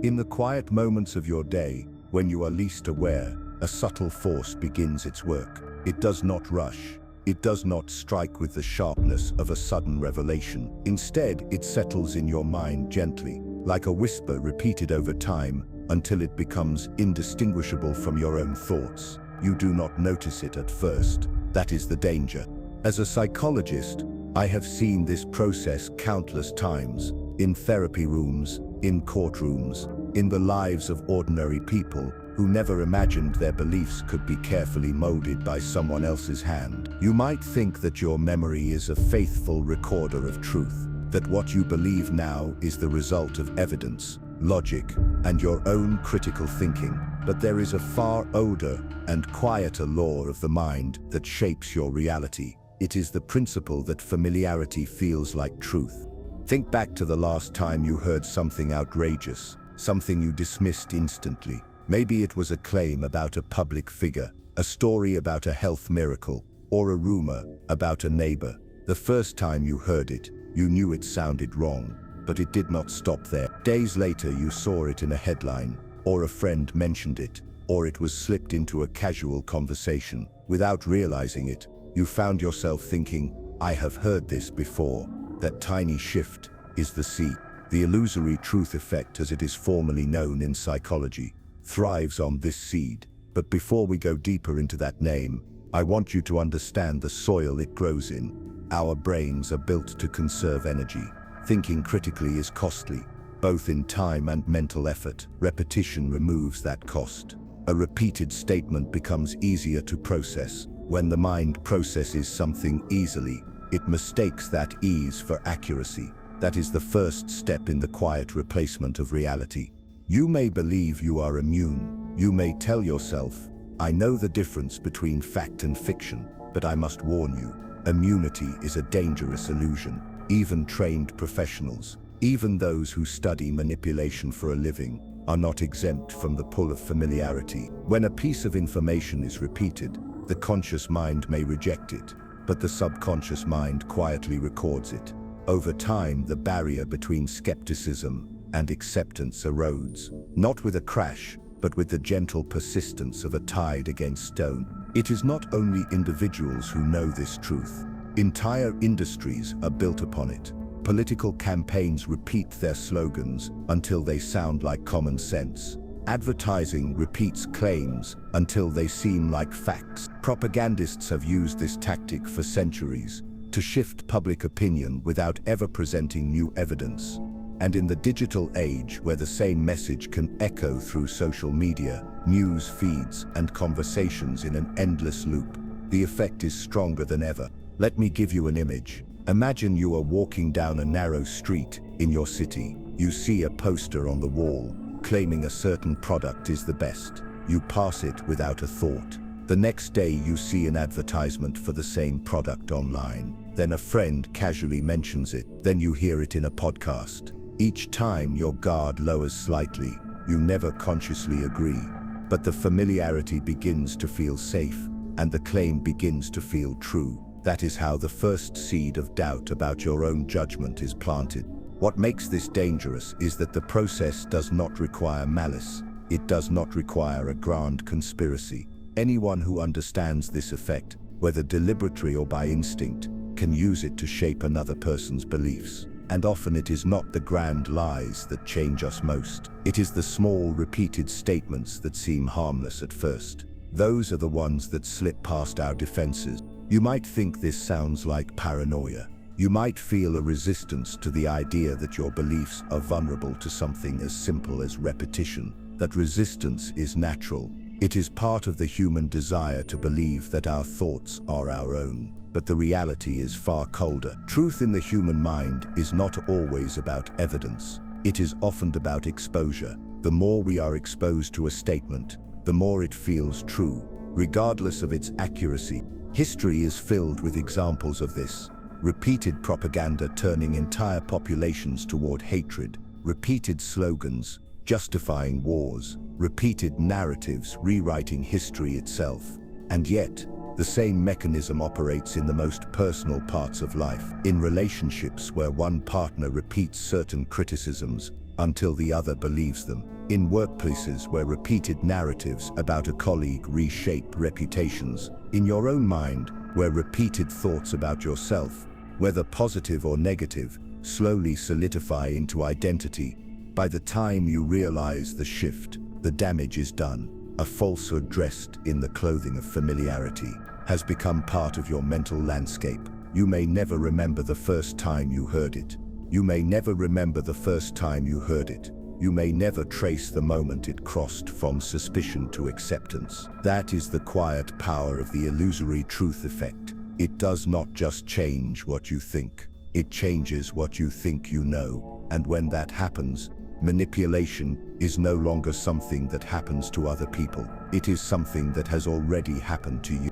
In the quiet moments of your day, when you are least aware, a subtle force begins its work. It does not rush. It does not strike with the sharpness of a sudden revelation. Instead, it settles in your mind gently, like a whisper repeated over time until it becomes indistinguishable from your own thoughts. You do not notice it at first. That is the danger. As a psychologist, I have seen this process countless times, in therapy rooms, in courtrooms, in the lives of ordinary people who never imagined their beliefs could be carefully molded by someone else's hand. You might think that your memory is a faithful recorder of truth, that what you believe now is the result of evidence, logic, and your own critical thinking. But there is a far older and quieter law of the mind that shapes your reality. It is the principle that familiarity feels like truth. Think back to the last time you heard something outrageous, something you dismissed instantly. Maybe it was a claim about a public figure, a story about a health miracle, or a rumor about a neighbor. The first time you heard it, you knew it sounded wrong, but it did not stop there. Days later, you saw it in a headline, or a friend mentioned it, or it was slipped into a casual conversation. Without realizing it, you found yourself thinking, I have heard this before. That tiny shift is the seed. The illusory truth effect, as it is formally known in psychology, thrives on this seed. But before we go deeper into that name, I want you to understand the soil it grows in. Our brains are built to conserve energy. Thinking critically is costly, both in time and mental effort. Repetition removes that cost. A repeated statement becomes easier to process. When the mind processes something easily, it mistakes that ease for accuracy. That is the first step in the quiet replacement of reality. You may believe you are immune. You may tell yourself, I know the difference between fact and fiction, but I must warn you, immunity is a dangerous illusion. Even trained professionals, even those who study manipulation for a living, are not exempt from the pull of familiarity. When a piece of information is repeated, the conscious mind may reject it, but the subconscious mind quietly records it. Over time, the barrier between skepticism and acceptance erodes, not with a crash, but with the gentle persistence of a tide against stone. It is not only individuals who know this truth. Entire industries are built upon it. Political campaigns repeat their slogans until they sound like common sense. Advertising repeats claims until they seem like facts. Propagandists have used this tactic for centuries to shift public opinion without ever presenting new evidence. And in the digital age, where the same message can echo through social media, news feeds, and conversations in an endless loop, the effect is stronger than ever. Let me give you an image. Imagine you are walking down a narrow street in your city. You see a poster on the wall claiming a certain product is the best. You pass it without a thought. The next day you see an advertisement for the same product online. Then a friend casually mentions it. Then you hear it in a podcast. Each time your guard lowers slightly. You never consciously agree. But the familiarity begins to feel safe, and the claim begins to feel true. That is how the first seed of doubt about your own judgment is planted. What makes this dangerous is that the process does not require malice. It does not require a grand conspiracy. Anyone who understands this effect, whether deliberately or by instinct, can use it to shape another person's beliefs. And often it is not the grand lies that change us most. It is the small, repeated statements that seem harmless at first. Those are the ones that slip past our defenses. You might think this sounds like paranoia. You might feel a resistance to the idea that your beliefs are vulnerable to something as simple as repetition. That resistance is natural. It is part of the human desire to believe that our thoughts are our own. But the reality is far colder. Truth in the human mind is not always about evidence. It is often about exposure. The more we are exposed to a statement, the more it feels true, regardless of its accuracy. History is filled with examples of this. Repeated propaganda turning entire populations toward hatred, repeated slogans justifying wars, repeated narratives rewriting history itself. And yet, the same mechanism operates in the most personal parts of life, in relationships where one partner repeats certain criticisms until the other believes them. In workplaces where repeated narratives about a colleague reshape reputations, in your own mind, where repeated thoughts about yourself, whether positive or negative, slowly solidify into identity, by the time you realize the shift, the damage is done. A falsehood dressed in the clothing of familiarity has become part of your mental landscape. You may never remember the first time you heard it. You may never remember the first time you heard it. You may never trace the moment it crossed from suspicion to acceptance. That is the quiet power of the illusory truth effect. It does not just change what you think. It changes what you think you know. And when that happens, manipulation is no longer something that happens to other people. It is something that has already happened to you.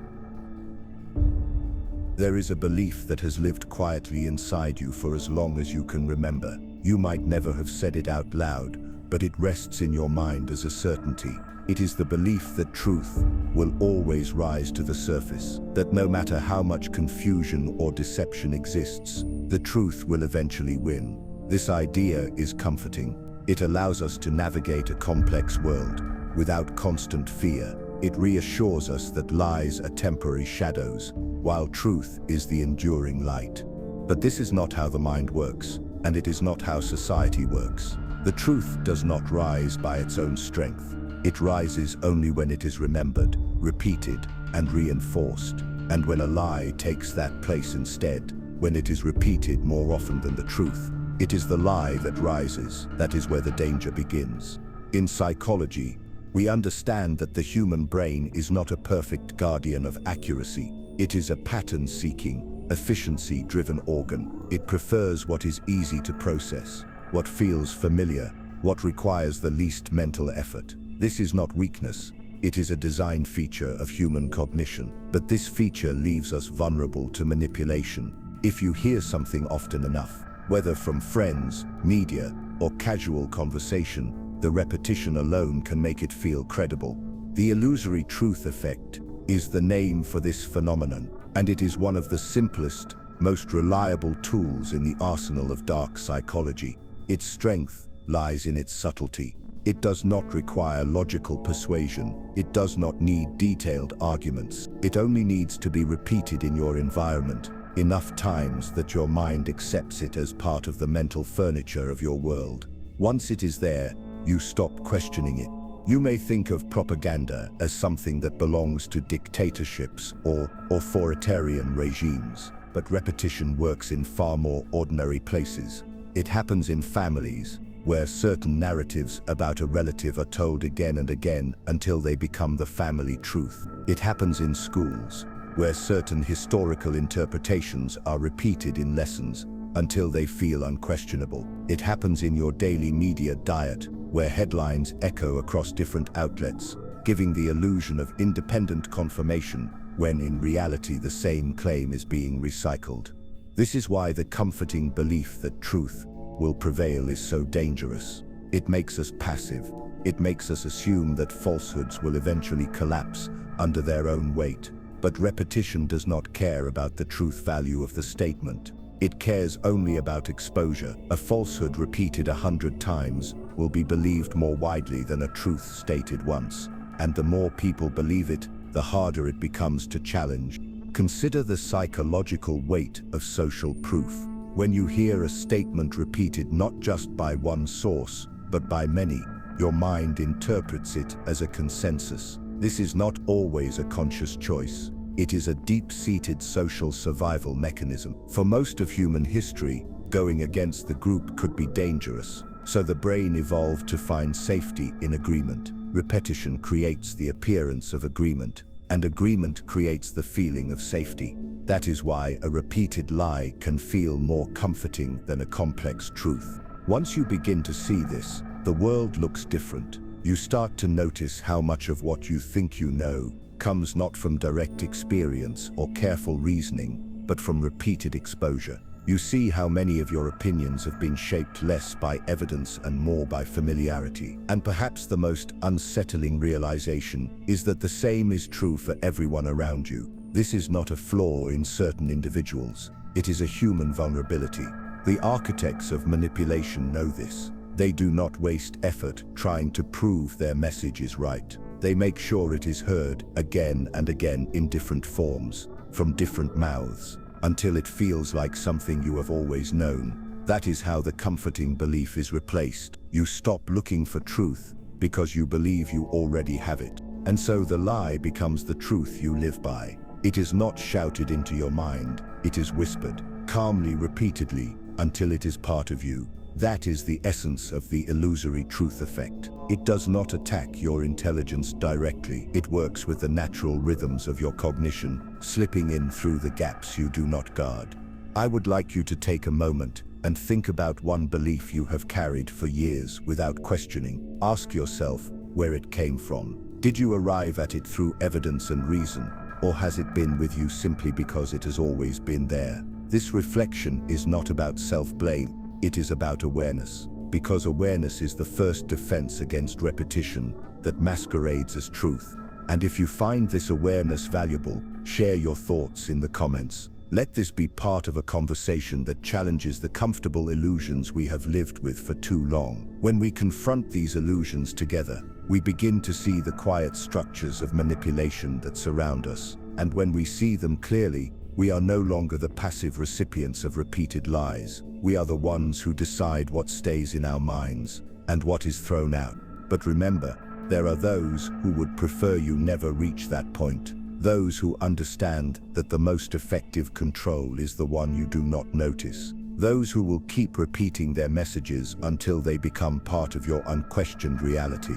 There is a belief that has lived quietly inside you for as long as you can remember. You might never have said it out loud, but it rests in your mind as a certainty. It is the belief that truth will always rise to the surface, that no matter how much confusion or deception exists, the truth will eventually win. This idea is comforting. It allows us to navigate a complex world without constant fear. It reassures us that lies are temporary shadows, while truth is the enduring light. But this is not how the mind works, and it is not how society works. The truth does not rise by its own strength. It rises only when it is remembered, repeated, and reinforced. And when a lie takes that place instead, when it is repeated more often than the truth, it is the lie that rises. That is where the danger begins. In psychology, we understand that the human brain is not a perfect guardian of accuracy. It is a pattern-seeking, efficiency-driven organ. It prefers what is easy to process, what feels familiar, what requires the least mental effort. This is not weakness. It is a design feature of human cognition. But this feature leaves us vulnerable to manipulation. If you hear something often enough, whether from friends, media, or casual conversation, the repetition alone can make it feel credible. The illusory truth effect is the name for this phenomenon, and it is one of the simplest, most reliable tools in the arsenal of dark psychology. Its strength lies in its subtlety. It does not require logical persuasion. It does not need detailed arguments. It only needs to be repeated in your environment enough times that your mind accepts it as part of the mental furniture of your world. Once it is there, you stop questioning it. You may think of propaganda as something that belongs to dictatorships or authoritarian regimes, but repetition works in far more ordinary places. It happens in families, where certain narratives about a relative are told again and again until they become the family truth. It happens in schools, where certain historical interpretations are repeated in lessons until they feel unquestionable. It happens in your daily media diet, where headlines echo across different outlets, giving the illusion of independent confirmation when in reality the same claim is being recycled. This is why the comforting belief that truth will prevail is so dangerous. It makes us passive. It makes us assume that falsehoods will eventually collapse under their own weight. But repetition does not care about the truth value of the statement. It cares only about exposure. A falsehood repeated 100 times will be believed more widely than a truth stated once. And the more people believe it, the harder it becomes to challenge. Consider the psychological weight of social proof. When you hear a statement repeated not just by one source, but by many, your mind interprets it as a consensus. This is not always a conscious choice. It is a deep-seated social survival mechanism. For most of human history, going against the group could be dangerous. So the brain evolved to find safety in agreement. Repetition creates the appearance of agreement, and agreement creates the feeling of safety. That is why a repeated lie can feel more comforting than a complex truth. Once you begin to see this, the world looks different. You start to notice how much of what you think you know comes not from direct experience or careful reasoning, but from repeated exposure. You see how many of your opinions have been shaped less by evidence and more by familiarity. And perhaps the most unsettling realization is that the same is true for everyone around you. This is not a flaw in certain individuals. It is a human vulnerability. The architects of manipulation know this. They do not waste effort trying to prove their message is right. They make sure it is heard again and again in different forms, from different mouths, until it feels like something you have always known. That is how the comforting belief is replaced. You stop looking for truth because you believe you already have it. And so the lie becomes the truth you live by. It is not shouted into your mind, it is whispered, calmly, repeatedly, until it is part of you. That is the essence of the illusory truth effect. It does not attack your intelligence directly. It works with the natural rhythms of your cognition, slipping in through the gaps you do not guard. I would like you to take a moment and think about one belief you have carried for years without questioning. Ask yourself where it came from. Did you arrive at it through evidence and reason, or has it been with you simply because it has always been there? This reflection is not about self-blame. It is about awareness, because awareness is the first defense against repetition that masquerades as truth. And if you find this awareness valuable, share your thoughts in the comments. Let this be part of a conversation that challenges the comfortable illusions we have lived with for too long. When we confront these illusions together, we begin to see the quiet structures of manipulation that surround us. And when we see them clearly, we are no longer the passive recipients of repeated lies. We are the ones who decide what stays in our minds and what is thrown out. But remember, there are those who would prefer you never reach that point. Those who understand that the most effective control is the one you do not notice. Those who will keep repeating their messages until they become part of your unquestioned reality.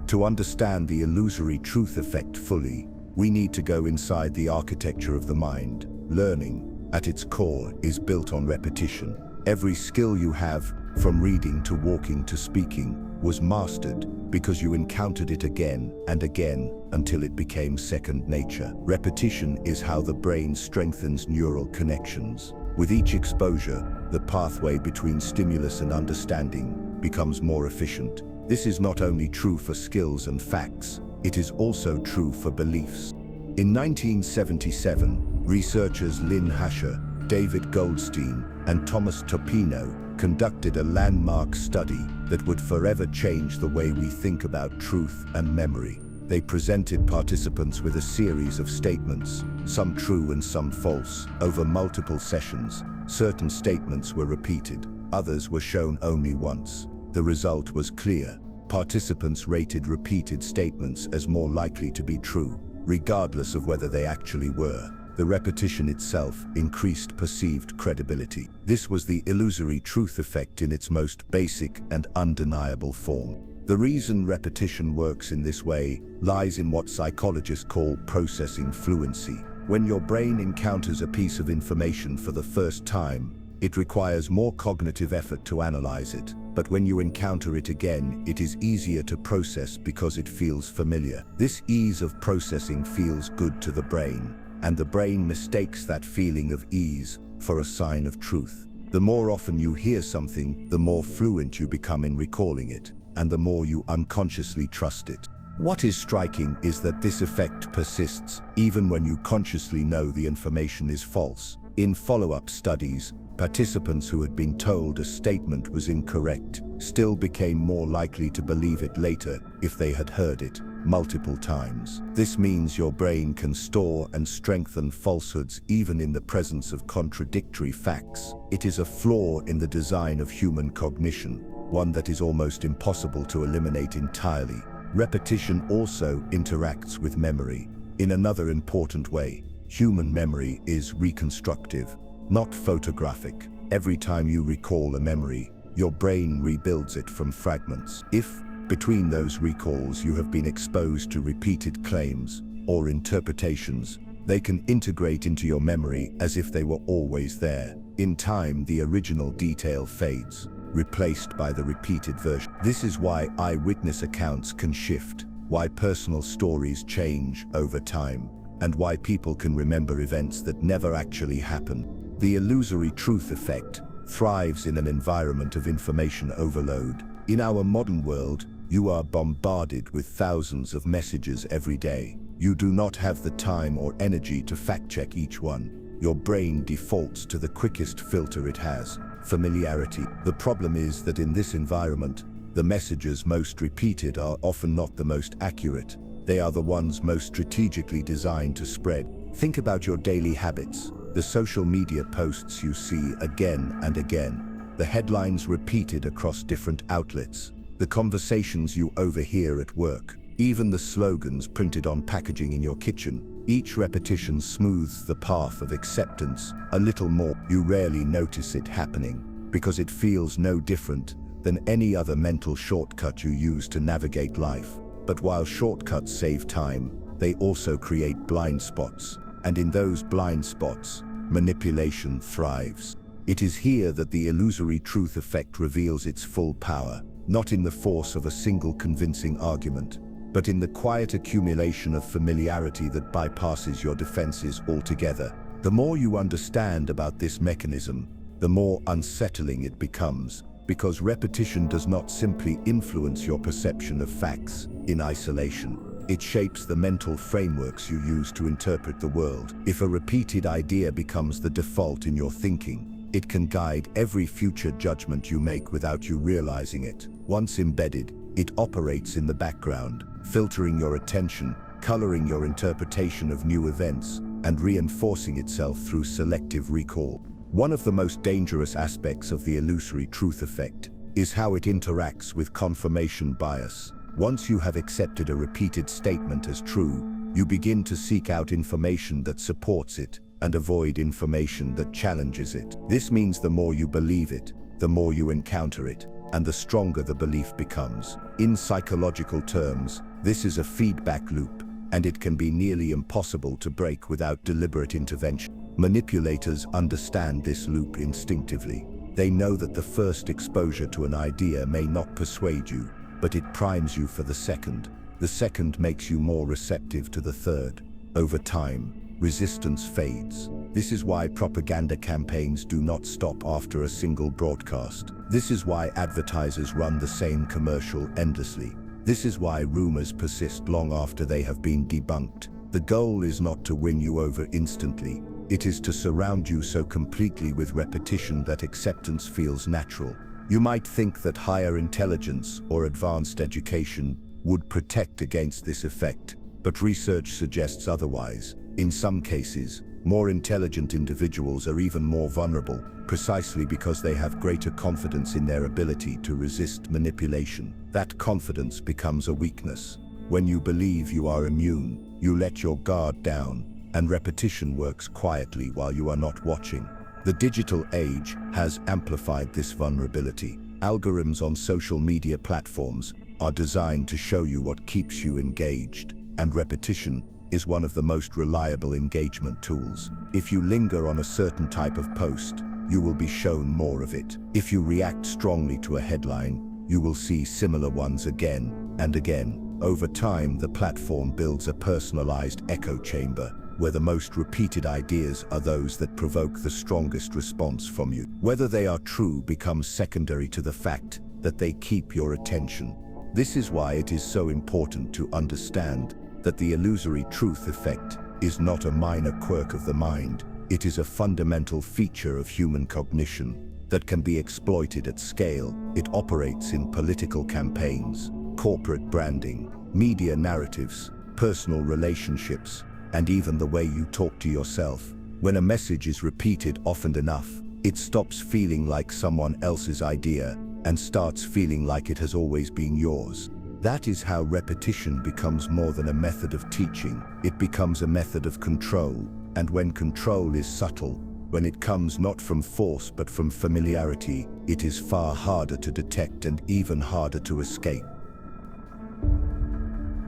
To understand the illusory truth effect fully, we need to go inside the architecture of the mind. Learning, at its core, is built on repetition. Every skill you have, from reading to walking to speaking, was mastered because you encountered it again and again until it became second nature. Repetition is how the brain strengthens neural connections. With each exposure, the pathway between stimulus and understanding becomes more efficient. This is not only true for skills and facts, it is also true for beliefs. In 1977, researchers Lynn Hasher, David Goldstein, and Thomas Topino conducted a landmark study that would forever change the way we think about truth and memory. They presented participants with a series of statements, some true and some false, over multiple sessions. Certain statements were repeated, others were shown only once. The result was clear. Participants rated repeated statements as more likely to be true, regardless of whether they actually were. The repetition itself increased perceived credibility. This was the illusory truth effect in its most basic and undeniable form. The reason repetition works in this way lies in what psychologists call processing fluency. When your brain encounters a piece of information for the first time, it requires more cognitive effort to analyze it. But when you encounter it again, it is easier to process because it feels familiar. This ease of processing feels good to the brain, and the brain mistakes that feeling of ease for a sign of truth. The more often you hear something, the more fluent you become in recalling it, and the more you unconsciously trust it. What is striking is that this effect persists even when you consciously know the information is false. In follow-up studies, participants who had been told a statement was incorrect still became more likely to believe it later if they had heard it multiple times. This means your brain can store and strengthen falsehoods even in the presence of contradictory facts. It is a flaw in the design of human cognition, one that is almost impossible to eliminate entirely. Repetition also interacts with memory. In another important way, human memory is reconstructive, not photographic. Every time you recall a memory, your brain rebuilds it from fragments. If, between those recalls, you have been exposed to repeated claims or interpretations, they can integrate into your memory as if they were always there. In time, the original detail fades, replaced by the repeated version. This is why eyewitness accounts can shift, why personal stories change over time, and why people can remember events that never actually happened. The illusory truth effect thrives in an environment of information overload. In our modern world, you are bombarded with thousands of messages every day. You do not have the time or energy to fact-check each one. Your brain defaults to the quickest filter it has, familiarity. The problem is that in this environment, the messages most repeated are often not the most accurate. They are the ones most strategically designed to spread. Think about your daily habits, the social media posts you see again and again, the headlines repeated across different outlets, the conversations you overhear at work, even the slogans printed on packaging in your kitchen. Each repetition smooths the path of acceptance a little more. You rarely notice it happening because it feels no different than any other mental shortcut you use to navigate life. But while shortcuts save time, they also create blind spots. And in those blind spots, manipulation thrives. It is here that the illusory truth effect reveals its full power, not in the force of a single convincing argument, but in the quiet accumulation of familiarity that bypasses your defenses altogether. The more you understand about this mechanism, the more unsettling it becomes, because repetition does not simply influence your perception of facts in isolation. It shapes the mental frameworks you use to interpret the world. If a repeated idea becomes the default in your thinking, it can guide every future judgment you make without you realizing it. Once embedded, it operates in the background, filtering your attention, coloring your interpretation of new events, and reinforcing itself through selective recall. One of the most dangerous aspects of the illusory truth effect is how it interacts with confirmation bias. Once you have accepted a repeated statement as true, you begin to seek out information that supports it and avoid information that challenges it. This means the more you believe it, the more you encounter it, and the stronger the belief becomes. In psychological terms, this is a feedback loop, and it can be nearly impossible to break without deliberate intervention. Manipulators understand this loop instinctively. They know that the first exposure to an idea may not persuade you, but it primes you for the second. The second makes you more receptive to the third. Over time, resistance fades. This is why propaganda campaigns do not stop after a single broadcast. This is why advertisers run the same commercial endlessly. This is why rumors persist long after they have been debunked. The goal is not to win you over instantly. It is to surround you so completely with repetition that acceptance feels natural. You might think that higher intelligence or advanced education would protect against this effect, but research suggests otherwise. In some cases, more intelligent individuals are even more vulnerable, precisely because they have greater confidence in their ability to resist manipulation. That confidence becomes a weakness. When you believe you are immune, you let your guard down, and repetition works quietly while you are not watching. The digital age has amplified this vulnerability. Algorithms on social media platforms are designed to show you what keeps you engaged, and repetition is one of the most reliable engagement tools. If you linger on a certain type of post, you will be shown more of it. If you react strongly to a headline, you will see similar ones again and again. Over time, the platform builds a personalized echo chamber, where the most repeated ideas are those that provoke the strongest response from you. Whether they are true becomes secondary to the fact that they keep your attention. This is why it is so important to understand that the illusory truth effect is not a minor quirk of the mind. It is a fundamental feature of human cognition that can be exploited at scale. It operates in political campaigns, corporate branding, media narratives, personal relationships, and even the way you talk to yourself. When a message is repeated often enough, it stops feeling like someone else's idea and starts feeling like it has always been yours. That is how repetition becomes more than a method of teaching. It becomes a method of control. And when control is subtle, when it comes not from force but from familiarity, it is far harder to detect and even harder to escape.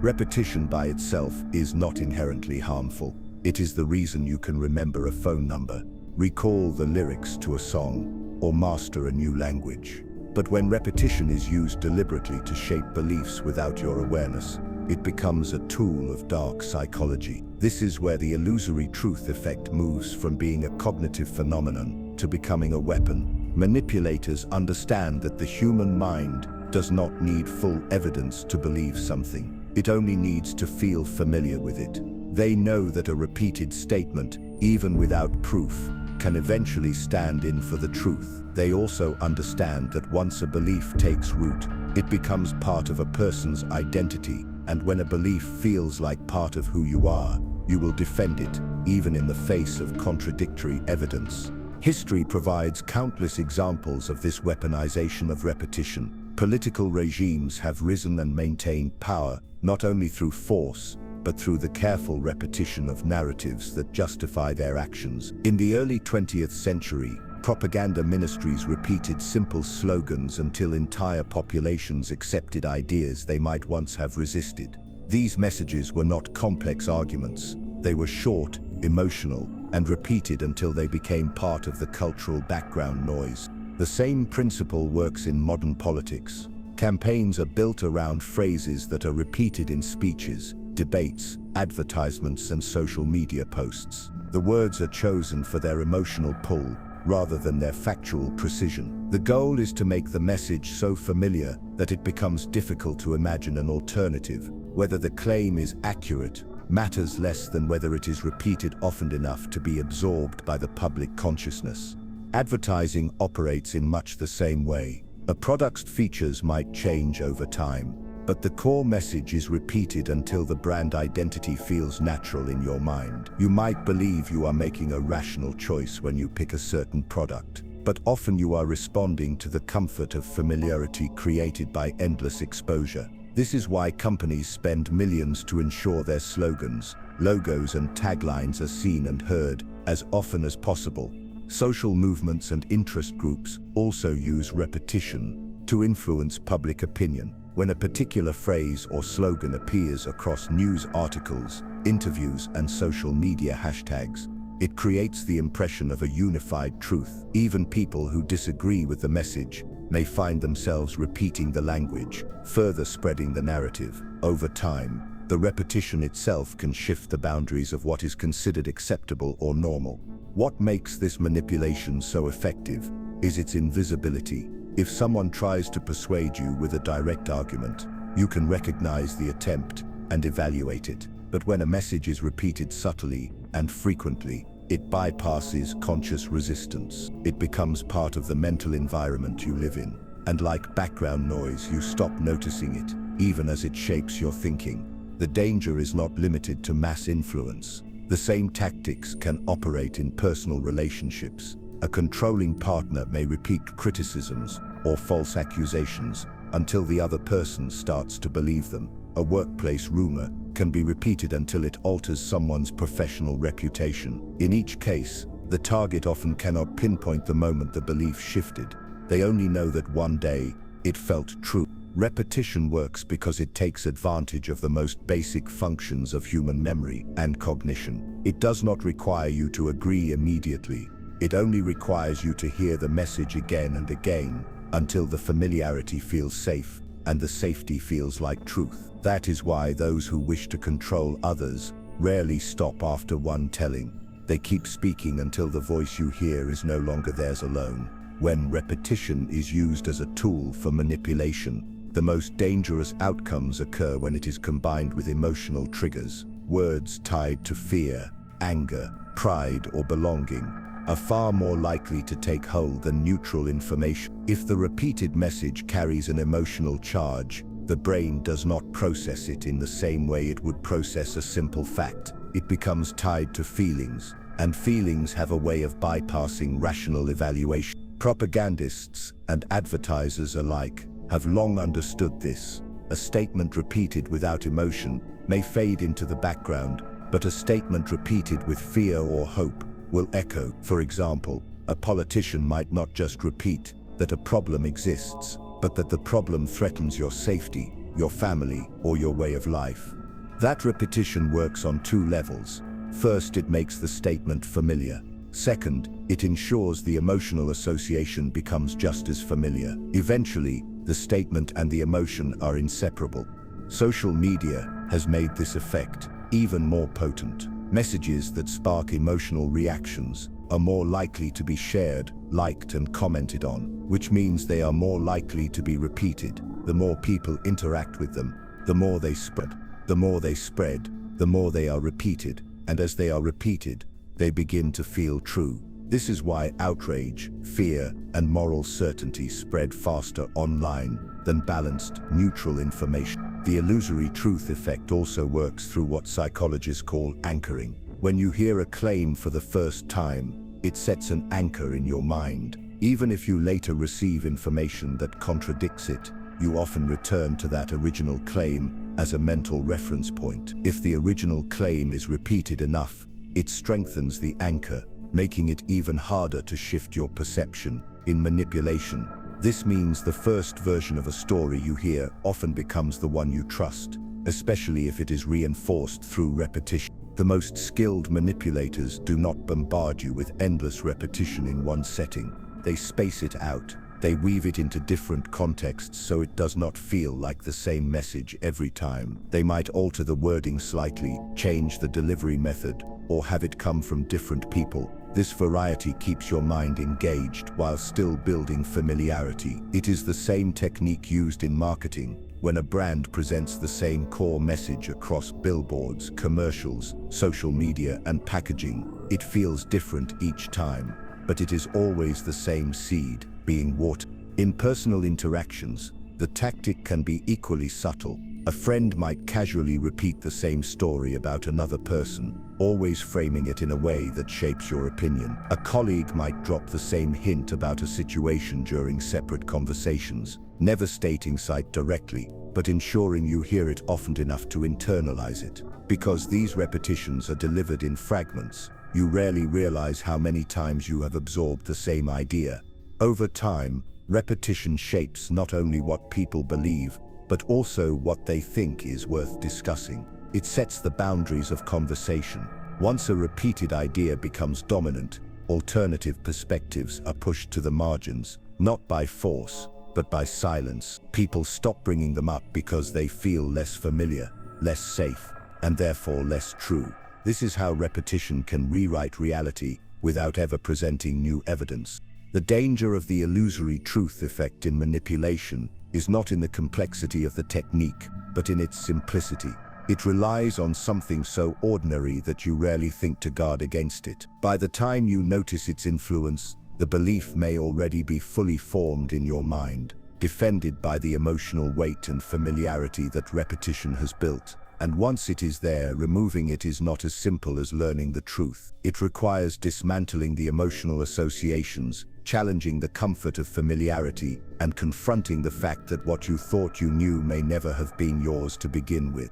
Repetition by itself is not inherently harmful. It is the reason you can remember a phone number, recall the lyrics to a song, or master a new language. But when repetition is used deliberately to shape beliefs without your awareness, it becomes a tool of dark psychology. This is where the illusory truth effect moves from being a cognitive phenomenon to becoming a weapon. Manipulators understand that the human mind does not need full evidence to believe something. It only needs to feel familiar with it. They know that a repeated statement, even without proof, can eventually stand in for the truth. They also understand that once a belief takes root, it becomes part of a person's identity, and when a belief feels like part of who you are, you will defend it, even in the face of contradictory evidence. History provides countless examples of this weaponization of repetition. Political regimes have risen and maintained power, not only through force, but through the careful repetition of narratives that justify their actions. In the early 20th century, propaganda ministries repeated simple slogans until entire populations accepted ideas they might once have resisted. These messages were not complex arguments. They were short, emotional, and repeated until they became part of the cultural background noise. The same principle works in modern politics. Campaigns are built around phrases that are repeated in speeches, debates, advertisements, and social media posts. The words are chosen for their emotional pull, rather than their factual precision. The goal is to make the message so familiar that it becomes difficult to imagine an alternative. Whether the claim is accurate matters less than whether it is repeated often enough to be absorbed by the public consciousness. Advertising operates in much the same way. A product's features might change over time, but the core message is repeated until the brand identity feels natural in your mind. You might believe you are making a rational choice when you pick a certain product, but often you are responding to the comfort of familiarity created by endless exposure. This is why companies spend millions to ensure their slogans, logos, and taglines are seen and heard as often as possible. Social movements and interest groups also use repetition to influence public opinion. When a particular phrase or slogan appears across news articles, interviews, and social media hashtags, it creates the impression of a unified truth. Even people who disagree with the message may find themselves repeating the language, further spreading the narrative. Over time, the repetition itself can shift the boundaries of what is considered acceptable or normal. What makes this manipulation so effective is its invisibility. If someone tries to persuade you with a direct argument, you can recognize the attempt and evaluate it. But when a message is repeated subtly and frequently, it bypasses conscious resistance. It becomes part of the mental environment you live in. And like background noise, you stop noticing it, even as it shapes your thinking. The danger is not limited to mass influence. The same tactics can operate in personal relationships. A controlling partner may repeat criticisms or false accusations until the other person starts to believe them. A workplace rumor can be repeated until it alters someone's professional reputation. In each case, the target often cannot pinpoint the moment the belief shifted. They only know that one day it felt true. Repetition works because it takes advantage of the most basic functions of human memory and cognition. It does not require you to agree immediately. It only requires you to hear the message again and again until the familiarity feels safe and the safety feels like truth. That is why those who wish to control others rarely stop after one telling. They keep speaking until the voice you hear is no longer theirs alone. When repetition is used as a tool for manipulation, the most dangerous outcomes occur when it is combined with emotional triggers. Words tied to fear, anger, pride, or belonging are far more likely to take hold than neutral information. If the repeated message carries an emotional charge, the brain does not process it in the same way it would process a simple fact. It becomes tied to feelings, and feelings have a way of bypassing rational evaluation. Propagandists and advertisers alike have long understood this. A statement repeated without emotion may fade into the background, but a statement repeated with fear or hope will echo. For example, a politician might not just repeat that a problem exists, but that the problem threatens your safety, your family, or your way of life. That repetition works on two levels. First, it makes the statement familiar. Second, it ensures the emotional association becomes just as familiar. Eventually, the statement and the emotion are inseparable. Social media has made this effect even more potent. Messages that spark emotional reactions are more likely to be shared, liked, and commented on, which means they are more likely to be repeated. The more people interact with them, the more they spread. The more they spread, the more they are repeated, and as they are repeated, they begin to feel true. This is why outrage, fear, and moral certainty spread faster online than balanced, neutral information. The illusory truth effect also works through what psychologists call anchoring. When you hear a claim for the first time, it sets an anchor in your mind. Even if you later receive information that contradicts it, you often return to that original claim as a mental reference point. If the original claim is repeated enough, it strengthens the anchor, making it even harder to shift your perception. In manipulation, this means the first version of a story you hear often becomes the one you trust, especially if it is reinforced through repetition. The most skilled manipulators do not bombard you with endless repetition in one setting. They space it out. They weave it into different contexts so it does not feel like the same message every time. They might alter the wording slightly, change the delivery method, or have it come from different people. This variety keeps your mind engaged while still building familiarity. It is the same technique used in marketing. When a brand presents the same core message across billboards, commercials, social media, and packaging, it feels different each time, but it is always the same seed being watered. In personal interactions, the tactic can be equally subtle. A friend might casually repeat the same story about another person, always framing it in a way that shapes your opinion. A colleague might drop the same hint about a situation during separate conversations, never stating it directly, but ensuring you hear it often enough to internalize it. Because these repetitions are delivered in fragments, you rarely realize how many times you have absorbed the same idea. Over time, repetition shapes not only what people believe, but also what they think is worth discussing. It sets the boundaries of conversation. Once a repeated idea becomes dominant, alternative perspectives are pushed to the margins, not by force, but by silence. People stop bringing them up because they feel less familiar, less safe, and therefore less true. This is how repetition can rewrite reality without ever presenting new evidence. The danger of the illusory truth effect in manipulation is not in the complexity of the technique, but in its simplicity. It relies on something so ordinary that you rarely think to guard against it. By the time you notice its influence, the belief may already be fully formed in your mind, defended by the emotional weight and familiarity that repetition has built. And once it is there, removing it is not as simple as learning the truth. It requires dismantling the emotional associations, challenging the comfort of familiarity, and confronting the fact that what you thought you knew may never have been yours to begin with.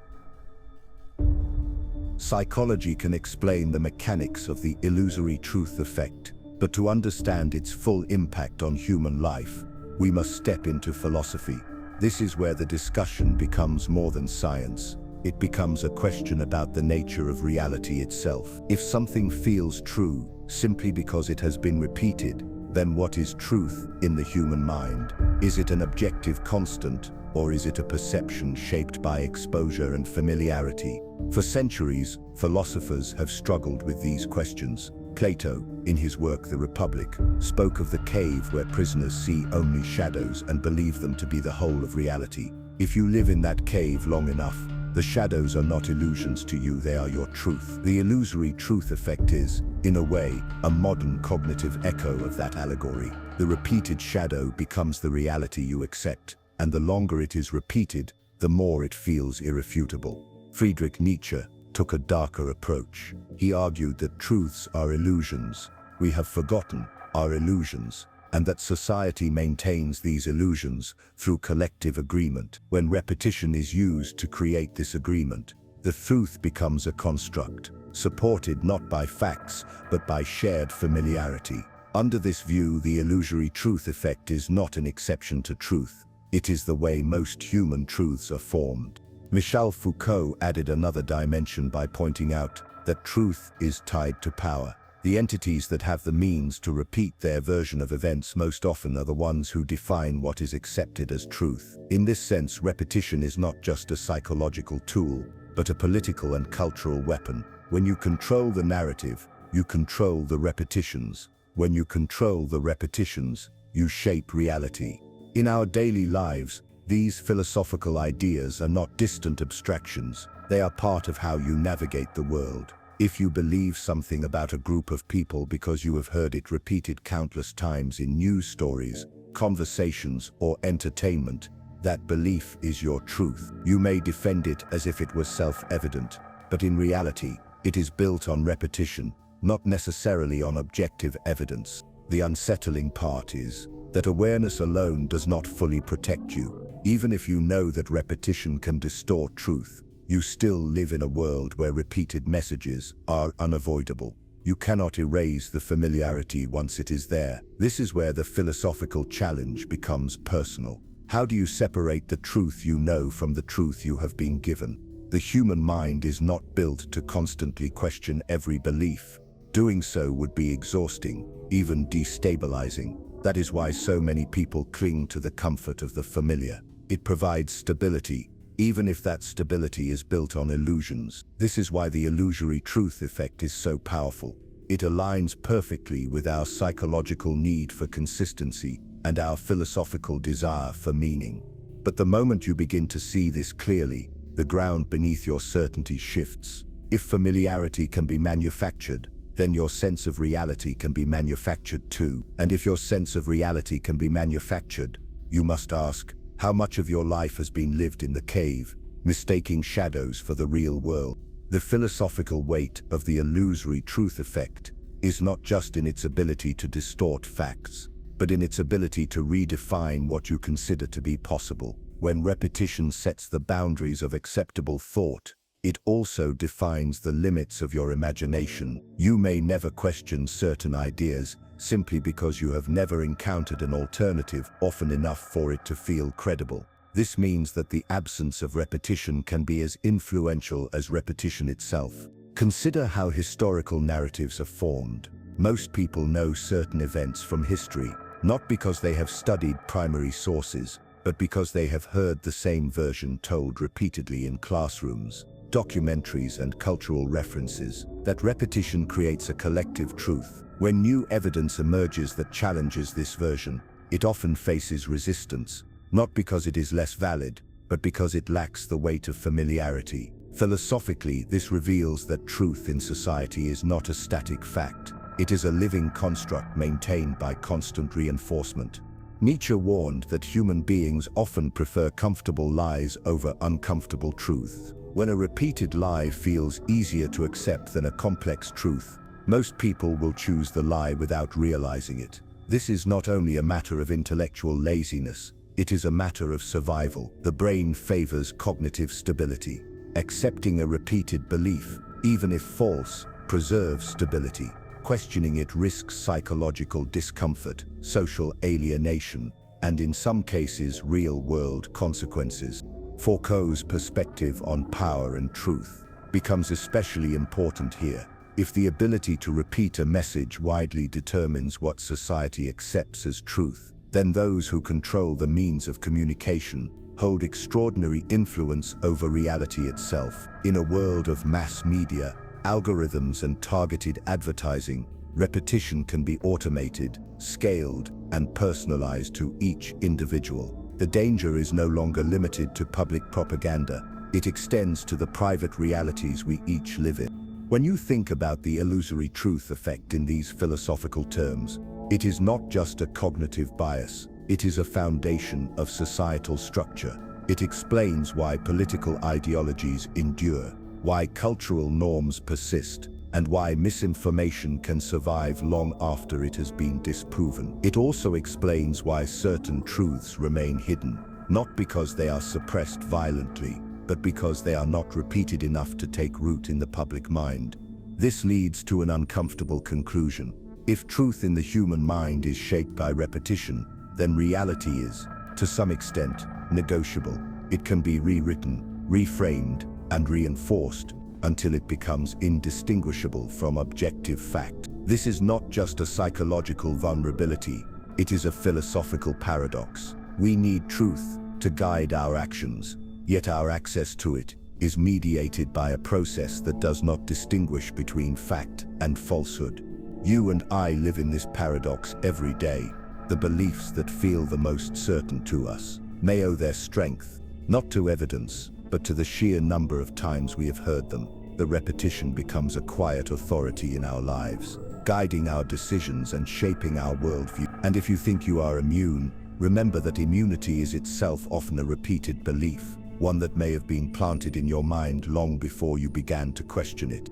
Psychology can explain the mechanics of the illusory truth effect, but to understand its full impact on human life, we must step into philosophy. This is where the discussion becomes more than science. It becomes a question about the nature of reality itself. If something feels true simply because it has been repeated, then what is truth in the human mind? Is it an objective constant, or is it a perception shaped by exposure and familiarity? For centuries, philosophers have struggled with these questions. Plato, in his work The Republic, spoke of the cave where prisoners see only shadows and believe them to be the whole of reality. If you live in that cave long enough, the shadows are not illusions to you, they are your truth. The illusory truth effect is, in a way, a modern cognitive echo of that allegory. The repeated shadow becomes the reality you accept, and the longer it is repeated, the more it feels irrefutable. Friedrich Nietzsche took a darker approach. He argued that truths are illusions. We have forgotten our illusions, and that society maintains these illusions through collective agreement. When repetition is used to create this agreement, the truth becomes a construct, supported not by facts, but by shared familiarity. Under this view, the illusory truth effect is not an exception to truth. It is the way most human truths are formed. Michel Foucault added another dimension by pointing out that truth is tied to power. The entities that have the means to repeat their version of events most often are the ones who define what is accepted as truth. In this sense, repetition is not just a psychological tool, but a political and cultural weapon. When you control the narrative, you control the repetitions. When you control the repetitions, you shape reality. In our daily lives, these philosophical ideas are not distant abstractions. They are part of how you navigate the world. If you believe something about a group of people because you have heard it repeated countless times in news stories, conversations, or entertainment, that belief is your truth. You may defend it as if it was self-evident, but in reality, it is built on repetition, not necessarily on objective evidence. The unsettling part is that awareness alone does not fully protect you. Even if you know that repetition can distort truth, you still live in a world where repeated messages are unavoidable. You cannot erase the familiarity once it is there. This is where the philosophical challenge becomes personal. How do you separate the truth you know from the truth you have been given? The human mind is not built to constantly question every belief. Doing so would be exhausting, even destabilizing. That is why so many people cling to the comfort of the familiar. It provides stability, even if that stability is built on illusions. This is why the illusory truth effect is so powerful. It aligns perfectly with our psychological need for consistency and our philosophical desire for meaning. But the moment you begin to see this clearly, the ground beneath your certainty shifts. If familiarity can be manufactured, then your sense of reality can be manufactured too. And if your sense of reality can be manufactured, you must ask, how much of your life has been lived in the cave, mistaking shadows for the real world? The philosophical weight of the illusory truth effect is not just in its ability to distort facts, but in its ability to redefine what you consider to be possible. When repetition sets the boundaries of acceptable thought, it also defines the limits of your imagination. You may never question certain ideas simply because you have never encountered an alternative often enough for it to feel credible. This means that the absence of repetition can be as influential as repetition itself. Consider how historical narratives are formed. Most people know certain events from history, not because they have studied primary sources, but because they have heard the same version told repeatedly in classrooms, documentaries, and cultural references. That repetition creates a collective truth. When new evidence emerges that challenges this version, it often faces resistance, not because it is less valid, but because it lacks the weight of familiarity. Philosophically, this reveals that truth in society is not a static fact. It is a living construct maintained by constant reinforcement. Nietzsche warned that human beings often prefer comfortable lies over uncomfortable truth. When a repeated lie feels easier to accept than a complex truth, most people will choose the lie without realizing it. This is not only a matter of intellectual laziness, it is a matter of survival. The brain favors cognitive stability. Accepting a repeated belief, even if false, preserves stability. Questioning it risks psychological discomfort, social alienation, and in some cases real-world consequences. Foucault's perspective on power and truth becomes especially important here. If the ability to repeat a message widely determines what society accepts as truth, then those who control the means of communication hold extraordinary influence over reality itself. In a world of mass media, algorithms, and targeted advertising, repetition can be automated, scaled, and personalized to each individual. The danger is no longer limited to public propaganda. It extends to the private realities we each live in. When you think about the illusory truth effect in these philosophical terms, it is not just a cognitive bias. It is a foundation of societal structure. It explains why political ideologies endure, why cultural norms persist, and why misinformation can survive long after it has been disproven. It also explains why certain truths remain hidden, not because they are suppressed violently, but because they are not repeated enough to take root in the public mind. This leads to an uncomfortable conclusion. If truth in the human mind is shaped by repetition, then reality is, to some extent, negotiable. It can be rewritten, reframed, and reinforced until it becomes indistinguishable from objective fact. This is not just a psychological vulnerability, it is a philosophical paradox. We need truth to guide our actions, yet our access to it is mediated by a process that does not distinguish between fact and falsehood. You and I live in this paradox every day. The beliefs that feel the most certain to us may owe their strength, not to evidence, but to the sheer number of times we have heard them. the repetition becomes a quiet authority in our lives, guiding our decisions and shaping our worldview. And if you think you are immune, remember that immunity is itself often a repeated belief, one that may have been planted in your mind long before you began to question it.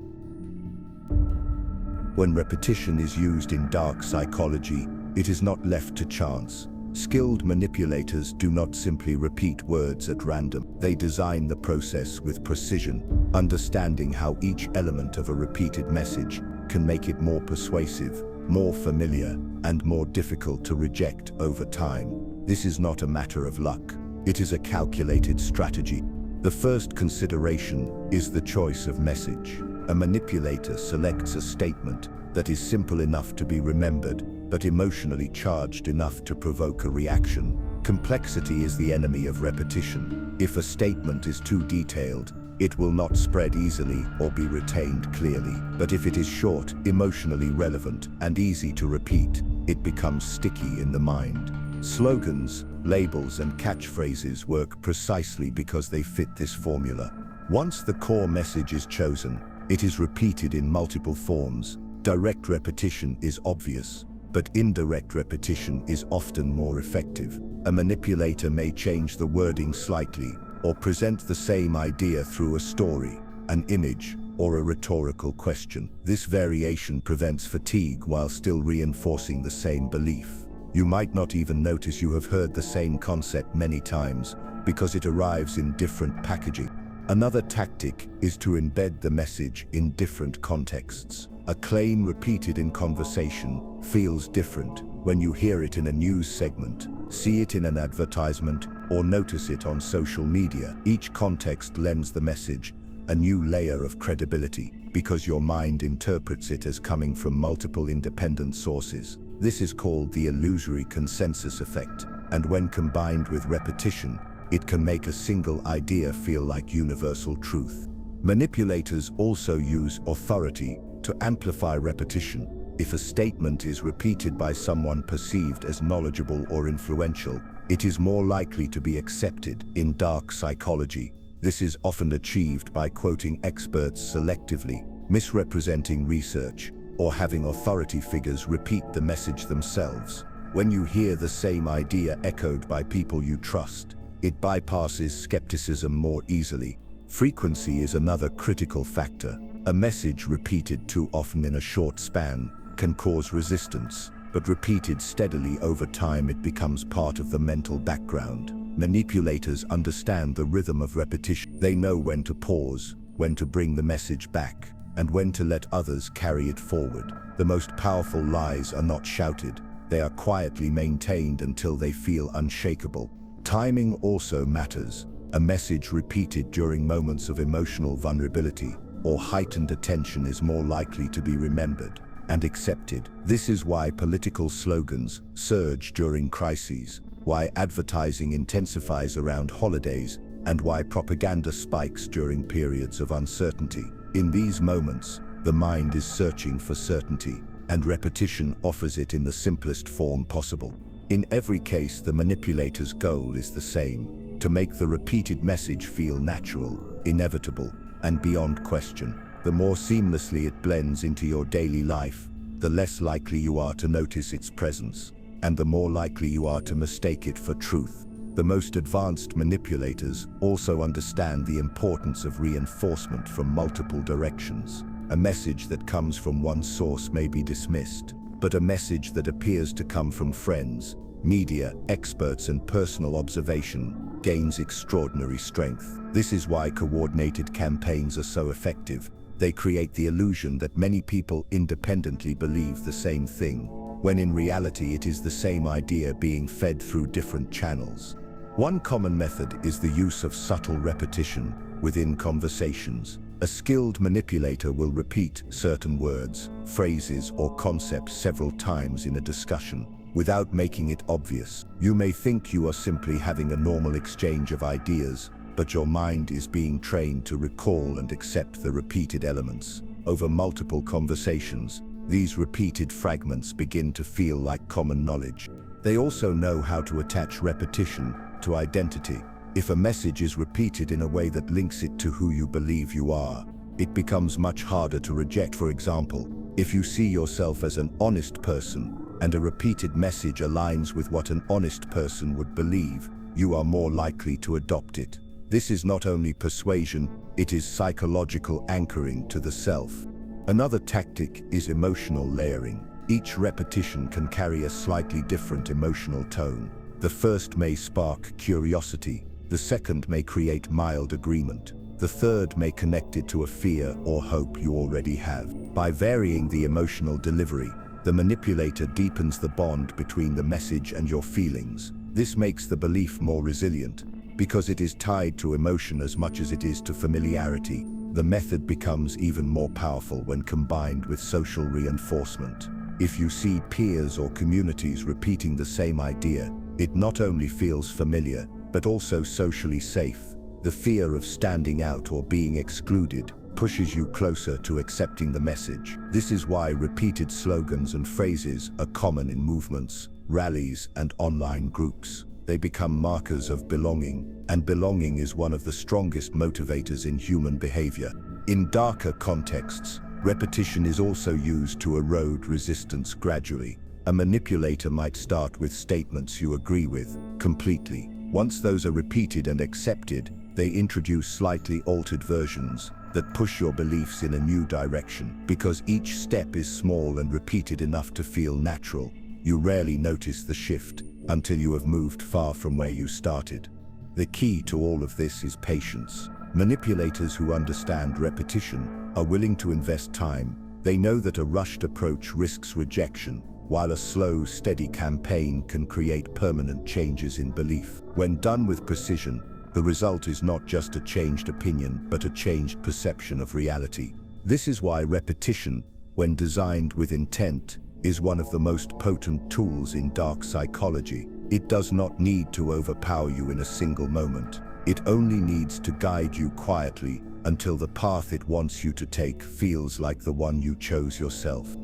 When repetition is used in dark psychology, it is not left to chance. Skilled manipulators do not simply repeat words at random. They design the process with precision, understanding how each element of a repeated message can make it more persuasive, more familiar, and more difficult to reject over time. This is not a matter of luck. It is a calculated strategy. The first consideration is the choice of message. A manipulator selects a statement that is simple enough to be remembered, but emotionally charged enough to provoke a reaction. Complexity is the enemy of repetition. If a statement is too detailed, it will not spread easily or be retained clearly. But if it is short, emotionally relevant, and easy to repeat, it becomes sticky in the mind. Slogans, labels, and catchphrases work precisely because they fit this formula. Once the core message is chosen, it is repeated in multiple forms. Direct repetition is obvious, but indirect repetition is often more effective. A manipulator may change the wording slightly, or present the same idea through a story, an image, or a rhetorical question. This variation prevents fatigue while still reinforcing the same belief. You might not even notice you have heard the same concept many times because it arrives in different packaging. Another tactic is to embed the message in different contexts. A claim repeated in conversation feels different when you hear it in a news segment, see it in an advertisement, or notice it on social media. Each context lends the message a new layer of credibility because your mind interprets it as coming from multiple independent sources. This is called the illusory consensus effect, and when combined with repetition, it can make a single idea feel like universal truth. Manipulators also use authority to amplify repetition. If a statement is repeated by someone perceived as knowledgeable or influential, it is more likely to be accepted. In dark psychology, this is often achieved by quoting experts selectively, misrepresenting research, or having authority figures repeat the message themselves. When you hear the same idea echoed by people you trust, it bypasses skepticism more easily. Frequency is another critical factor. A message repeated too often in a short span can cause resistance, but repeated steadily over time it becomes part of the mental background. Manipulators understand the rhythm of repetition. They know when to pause, when to bring the message back, and when to let others carry it forward. The most powerful lies are not shouted. They are quietly maintained until they feel unshakable. Timing also matters. A message repeated during moments of emotional vulnerability or heightened attention is more likely to be remembered and accepted. This is why political slogans surge during crises, why advertising intensifies around holidays, and why propaganda spikes during periods of uncertainty. In these moments, the mind is searching for certainty, and repetition offers it in the simplest form possible. In every case, the manipulator's goal is the same: to make the repeated message feel natural, inevitable, and beyond question. The more seamlessly it blends into your daily life, the less likely you are to notice its presence, and the more likely you are to mistake it for truth. The most advanced manipulators also understand the importance of reinforcement from multiple directions. A message that comes from one source may be dismissed, but a message that appears to come from friends, media, experts, and personal observation gains extraordinary strength. This is why coordinated campaigns are so effective. They create the illusion that many people independently believe the same thing, when in reality it is the same idea being fed through different channels. One common method is the use of subtle repetition within conversations. A skilled manipulator will repeat certain words, phrases, or concepts several times in a discussion, without making it obvious. You may think you are simply having a normal exchange of ideas, but your mind is being trained to recall and accept the repeated elements. Over multiple conversations, these repeated fragments begin to feel like common knowledge. They also know how to attach repetition to identity. If a message is repeated in a way that links it to who you believe you are, it becomes much harder to reject. For example, if you see yourself as an honest person, and a repeated message aligns with what an honest person would believe, you are more likely to adopt it. This is not only persuasion, it is psychological anchoring to the self. Another tactic is emotional layering. Each repetition can carry a slightly different emotional tone. The first may spark curiosity, the second may create mild agreement, the third may connect it to a fear or hope you already have. By varying the emotional delivery, the manipulator deepens the bond between the message and your feelings. This makes the belief more resilient, because it is tied to emotion as much as it is to familiarity. The method becomes even more powerful when combined with social reinforcement. If you see peers or communities repeating the same idea, it not only feels familiar, but also socially safe. The fear of standing out or being excluded pushes you closer to accepting the message. This is why repeated slogans and phrases are common in movements, rallies, and online groups. They become markers of belonging, and belonging is one of the strongest motivators in human behavior. In darker contexts, repetition is also used to erode resistance gradually. A manipulator might start with statements you agree with completely. Once those are repeated and accepted, they introduce slightly altered versions that push your beliefs in a new direction. Because each step is small and repeated enough to feel natural, you rarely notice the shift until you have moved far from where you started. The key to all of this is patience. Manipulators who understand repetition are willing to invest time. They know that a rushed approach risks rejection, while a slow, steady campaign can create permanent changes in belief. When done with precision, the result is not just a changed opinion, but a changed perception of reality. This is why repetition, when designed with intent, is one of the most potent tools in dark psychology. It does not need to overpower you in a single moment. It only needs to guide you quietly until the path it wants you to take feels like the one you chose yourself.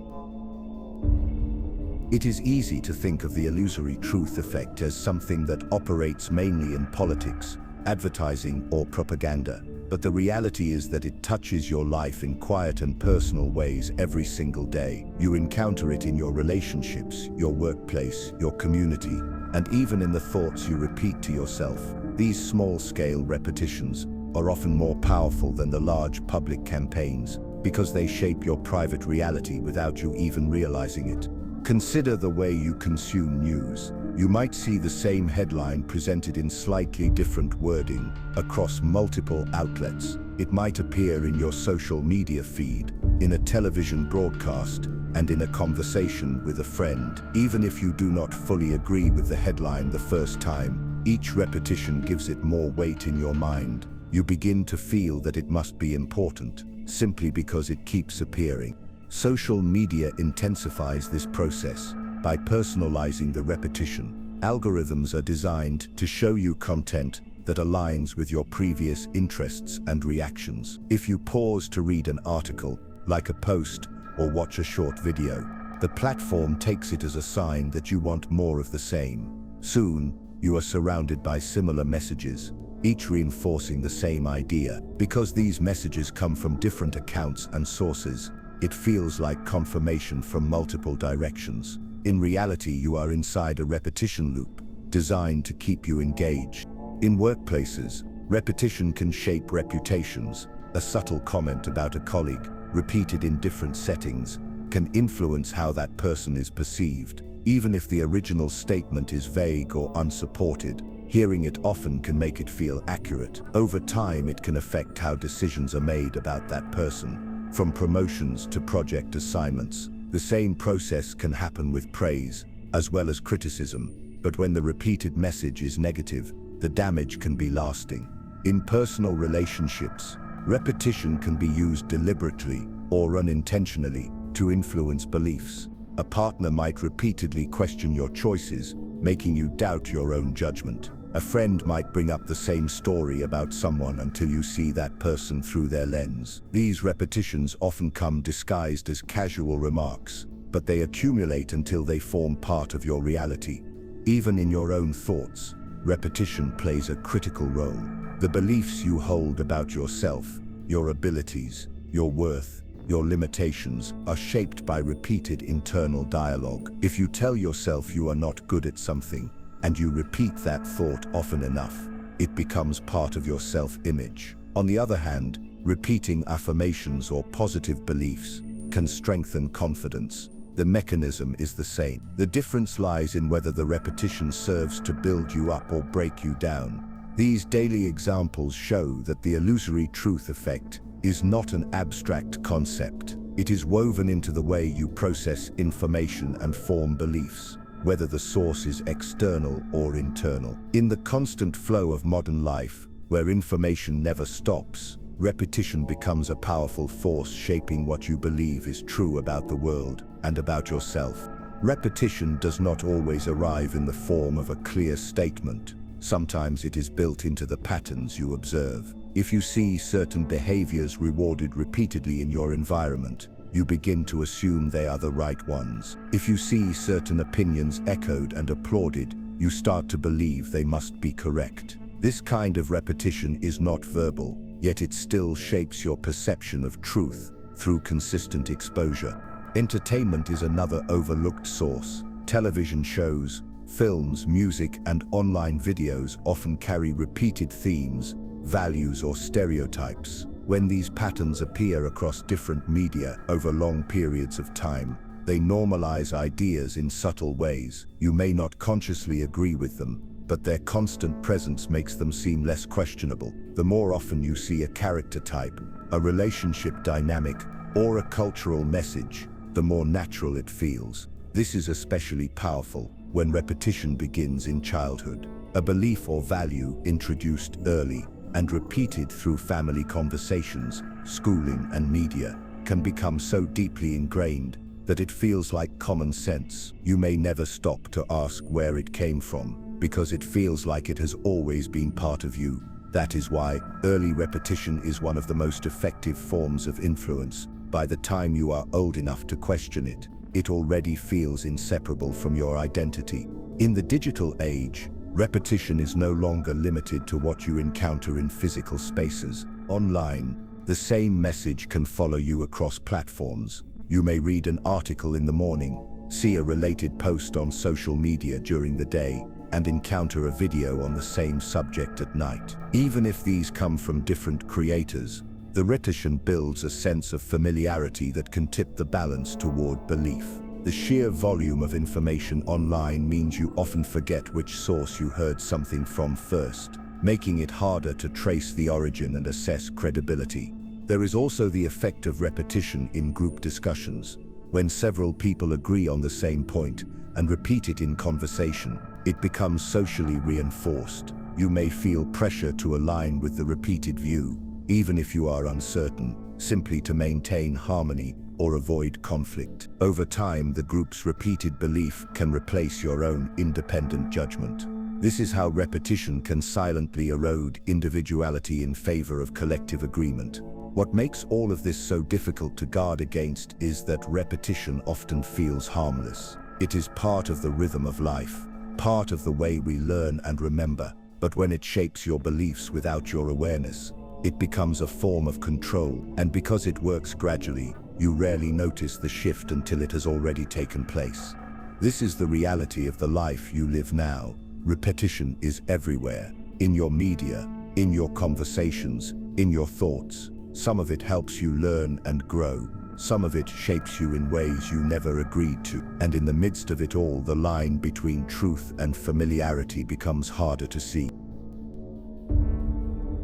It is easy to think of the illusory truth effect as something that operates mainly in politics, advertising, or propaganda, but the reality is that it touches your life in quiet and personal ways every single day. You encounter it in your relationships, your workplace, your community, and even in the thoughts you repeat to yourself. These small-scale repetitions are often more powerful than the large public campaigns because they shape your private reality without you even realizing it. Consider the way you consume news. You might see the same headline presented in slightly different wording across multiple outlets. It might appear in your social media feed, in a television broadcast, and in a conversation with a friend. Even if you do not fully agree with the headline the first time, each repetition gives it more weight in your mind. You begin to feel that it must be important, simply because it keeps appearing. Social media intensifies this process. By personalizing the repetition, algorithms are designed to show you content that aligns with your previous interests and reactions. If you pause to read an article, like a post, or watch a short video, the platform takes it as a sign that you want more of the same. Soon, you are surrounded by similar messages, each reinforcing the same idea. Because these messages come from different accounts and sources, it feels like confirmation from multiple directions. In reality, you are inside a repetition loop, designed to keep you engaged. In workplaces, repetition can shape reputations. A subtle comment about a colleague, repeated in different settings, can influence how that person is perceived. Even if the original statement is vague or unsupported, hearing it often can make it feel accurate. Over time, it can affect how decisions are made about that person. From promotions to project assignments, the same process can happen with praise as well as criticism. But when the repeated message is negative, the damage can be lasting. In personal relationships, repetition can be used deliberately or unintentionally to influence beliefs. A partner might repeatedly question your choices, making you doubt your own judgment. A friend might bring up the same story about someone until you see that person through their lens. These repetitions often come disguised as casual remarks, but they accumulate until they form part of your reality. Even in your own thoughts, repetition plays a critical role. The beliefs you hold about yourself, your abilities, your worth, your limitations are shaped by repeated internal dialogue. If you tell yourself you are not good at something, and you repeat that thought often enough, it becomes part of your self-image. On the other hand, repeating affirmations or positive beliefs can strengthen confidence. The mechanism is the same. The difference lies in whether the repetition serves to build you up or break you down. These daily examples show that the illusory truth effect is not an abstract concept. It is woven into the way you process information and form beliefs, whether the source is external or internal. In the constant flow of modern life, where information never stops, repetition becomes a powerful force shaping what you believe is true about the world and about yourself. Repetition does not always arrive in the form of a clear statement. Sometimes it is built into the patterns you observe. If you see certain behaviors rewarded repeatedly in your environment, you begin to assume they are the right ones. If you see certain opinions echoed and applauded, you start to believe they must be correct. This kind of repetition is not verbal, yet it still shapes your perception of truth through consistent exposure. Entertainment is another overlooked source. Television shows, films, music, and online videos often carry repeated themes, values, or stereotypes. When these patterns appear across different media over long periods of time, they normalize ideas in subtle ways. You may not consciously agree with them, but their constant presence makes them seem less questionable. The more often you see a character type, a relationship dynamic, or a cultural message, the more natural it feels. This is especially powerful when repetition begins in childhood. A belief or value introduced early and repeated through family conversations, schooling, and media can become so deeply ingrained that it feels like common sense. You may never stop to ask where it came from, because it feels like it has always been part of you. That is why early repetition is one of the most effective forms of influence. By the time you are old enough to question it, it already feels inseparable from your identity. In the digital age, repetition is no longer limited to what you encounter in physical spaces. Online, the same message can follow you across platforms. You may read an article in the morning, see a related post on social media during the day, and encounter a video on the same subject at night. Even if these come from different creators, the repetition builds a sense of familiarity that can tip the balance toward belief. The sheer volume of information online means you often forget which source you heard something from first, making it harder to trace the origin and assess credibility. There is also the effect of repetition in group discussions. When several people agree on the same point and repeat it in conversation, it becomes socially reinforced. You may feel pressure to align with the repeated view, even if you are uncertain, simply to maintain harmony or avoid conflict. Over time, the group's repeated belief can replace your own independent judgment. This is how repetition can silently erode individuality in favor of collective agreement. What makes all of this so difficult to guard against is that repetition often feels harmless. It is part of the rhythm of life, part of the way we learn and remember. But when it shapes your beliefs without your awareness, it becomes a form of control. And because it works gradually, you rarely notice the shift until it has already taken place. This is the reality of the life you live now. Repetition is everywhere, in your media, in your conversations, in your thoughts. Some of it helps you learn and grow. Some of it shapes you in ways you never agreed to. And in the midst of it all, the line between truth and familiarity becomes harder to see.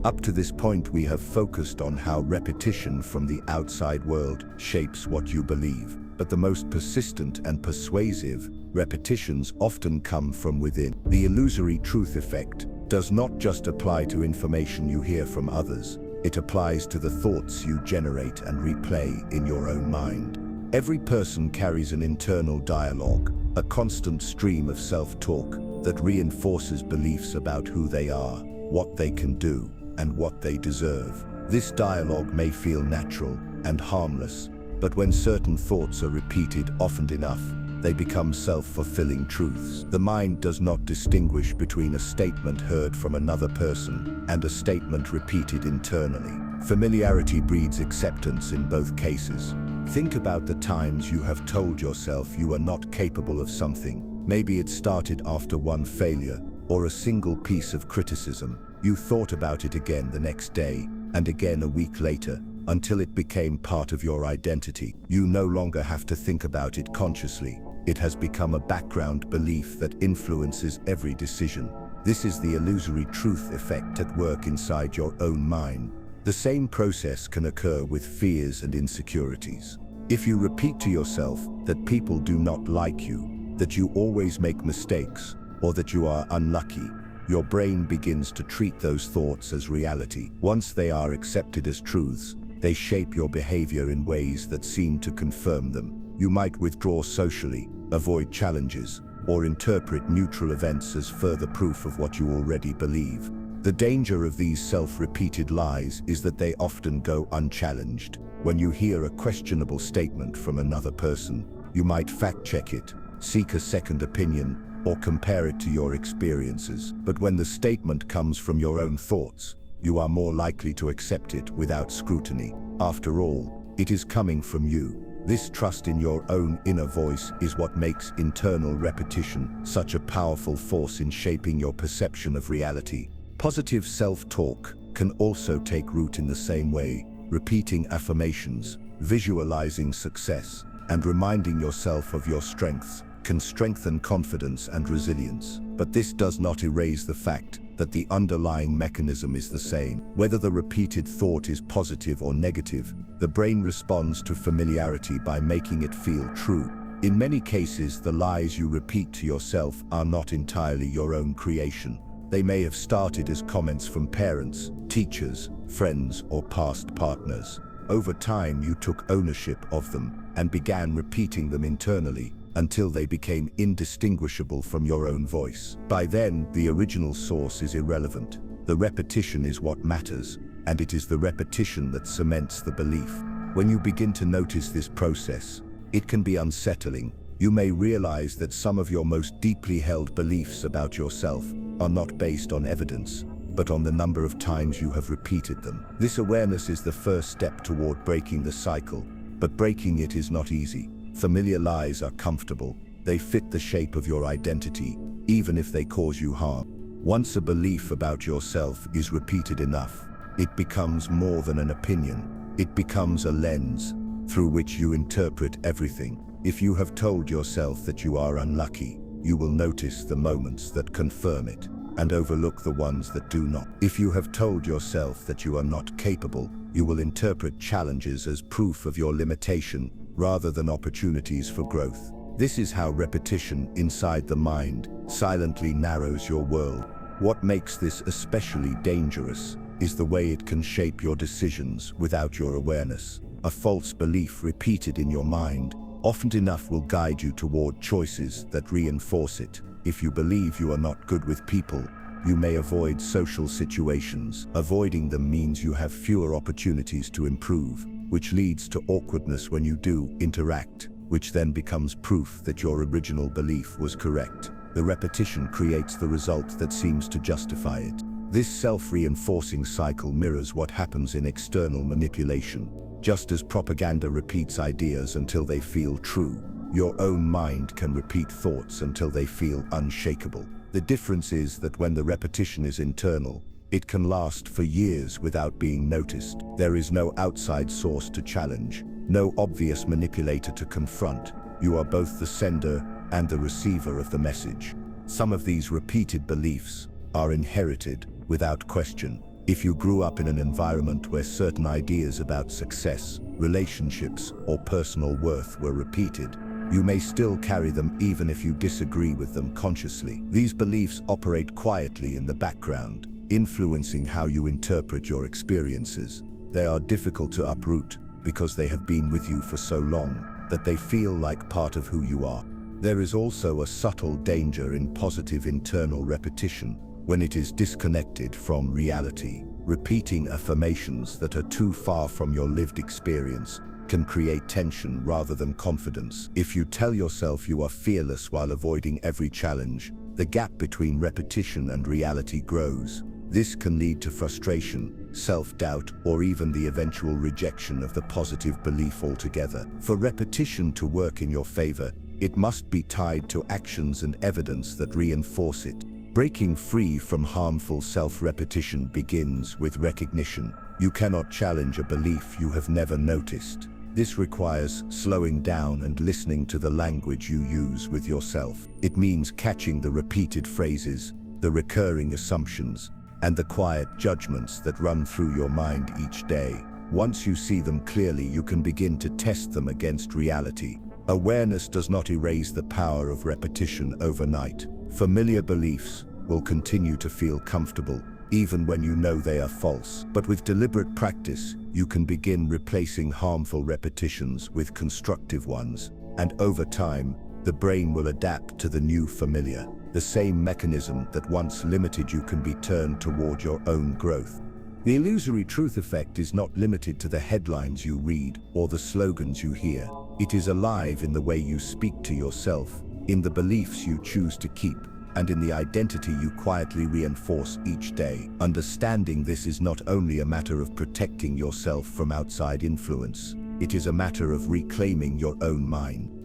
Up to this point, we have focused on how repetition from the outside world shapes what you believe. But the most persistent and persuasive repetitions often come from within. The illusory truth effect does not just apply to information you hear from others. It applies to the thoughts you generate and replay in your own mind. Every person carries an internal dialogue, a constant stream of self-talk that reinforces beliefs about who they are, what they can do, and what they deserve. This dialogue may feel natural and harmless, but when certain thoughts are repeated often enough, they become self-fulfilling truths. The mind does not distinguish between a statement heard from another person and a statement repeated internally. Familiarity breeds acceptance in both cases. Think about the times you have told yourself you are not capable of something. Maybe it started after one failure or a single piece of criticism. You thought about it again the next day and again a week later until it became part of your identity. You no longer have to think about it consciously. It has become a background belief that influences every decision. This is the illusory truth effect at work inside your own mind. The same process can occur with fears and insecurities. If you repeat to yourself that people do not like you, that you always make mistakes, or that you are unlucky, your brain begins to treat those thoughts as reality. Once they are accepted as truths, they shape your behavior in ways that seem to confirm them. You might withdraw socially, avoid challenges, or interpret neutral events as further proof of what you already believe. The danger of these self-repeated lies is that they often go unchallenged. When you hear a questionable statement from another person, you might fact-check it, seek a second opinion, or compare it to your experiences. But when the statement comes from your own thoughts, you are more likely to accept it without scrutiny. After all, it is coming from you. This trust in your own inner voice is what makes internal repetition such a powerful force in shaping your perception of reality. Positive self-talk can also take root in the same way. Repeating affirmations, visualizing success, and reminding yourself of your strengths can strengthen confidence and resilience. But this does not erase the fact that the underlying mechanism is the same. Whether the repeated thought is positive or negative, the brain responds to familiarity by making it feel true. In many cases, the lies you repeat to yourself are not entirely your own creation. They may have started as comments from parents, teachers, friends, or past partners. Over time, you took ownership of them and began repeating them internally until they became indistinguishable from your own voice. By then, the original source is irrelevant. The repetition is what matters, and it is the repetition that cements the belief. When you begin to notice this process, it can be unsettling. You may realize that some of your most deeply held beliefs about yourself are not based on evidence, but on the number of times you have repeated them. This awareness is the first step toward breaking the cycle, but breaking it is not easy. Familiar lies are comfortable. They fit the shape of your identity, even if they cause you harm. Once a belief about yourself is repeated enough, it becomes more than an opinion. It becomes a lens through which you interpret everything. If you have told yourself that you are unlucky, you will notice the moments that confirm it and overlook the ones that do not. If you have told yourself that you are not capable, you will interpret challenges as proof of your limitation rather than opportunities for growth. This is how repetition inside the mind silently narrows your world. What makes this especially dangerous is the way it can shape your decisions without your awareness. A false belief repeated in your mind often enough will guide you toward choices that reinforce it. If you believe you are not good with people, you may avoid social situations. Avoiding them means you have fewer opportunities to improve, which leads to awkwardness when you do interact, which then becomes proof that your original belief was correct. The repetition creates the result that seems to justify it. This self-reinforcing cycle mirrors what happens in external manipulation. Just as propaganda repeats ideas until they feel true, your own mind can repeat thoughts until they feel unshakable. The difference is that when the repetition is internal, it can last for years without being noticed. There is no outside source to challenge, no obvious manipulator to confront. You are both the sender and the receiver of the message. Some of these repeated beliefs are inherited without question. If you grew up in an environment where certain ideas about success, relationships, or personal worth were repeated, you may still carry them even if you disagree with them consciously. These beliefs operate quietly in the background, influencing how you interpret your experiences. They are difficult to uproot because they have been with you for so long that they feel like part of who you are. There is also a subtle danger in positive internal repetition when it is disconnected from reality. Repeating affirmations that are too far from your lived experience can create tension rather than confidence. If you tell yourself you are fearless while avoiding every challenge, the gap between repetition and reality grows. This can lead to frustration, self-doubt, or even the eventual rejection of the positive belief altogether. For repetition to work in your favor, it must be tied to actions and evidence that reinforce it. Breaking free from harmful self-repetition begins with recognition. You cannot challenge a belief you have never noticed. This requires slowing down and listening to the language you use with yourself. It means catching the repeated phrases, the recurring assumptions, and the quiet judgments that run through your mind each day. Once you see them clearly, you can begin to test them against reality. Awareness does not erase the power of repetition overnight. Familiar beliefs will continue to feel comfortable, even when you know they are false. But with deliberate practice, you can begin replacing harmful repetitions with constructive ones. And over time, the brain will adapt to the new familiar. The same mechanism that once limited you can be turned toward your own growth. The illusory truth effect is not limited to the headlines you read or the slogans you hear. It is alive in the way you speak to yourself, in the beliefs you choose to keep, and in the identity you quietly reinforce each day. Understanding this is not only a matter of protecting yourself from outside influence, it is a matter of reclaiming your own mind.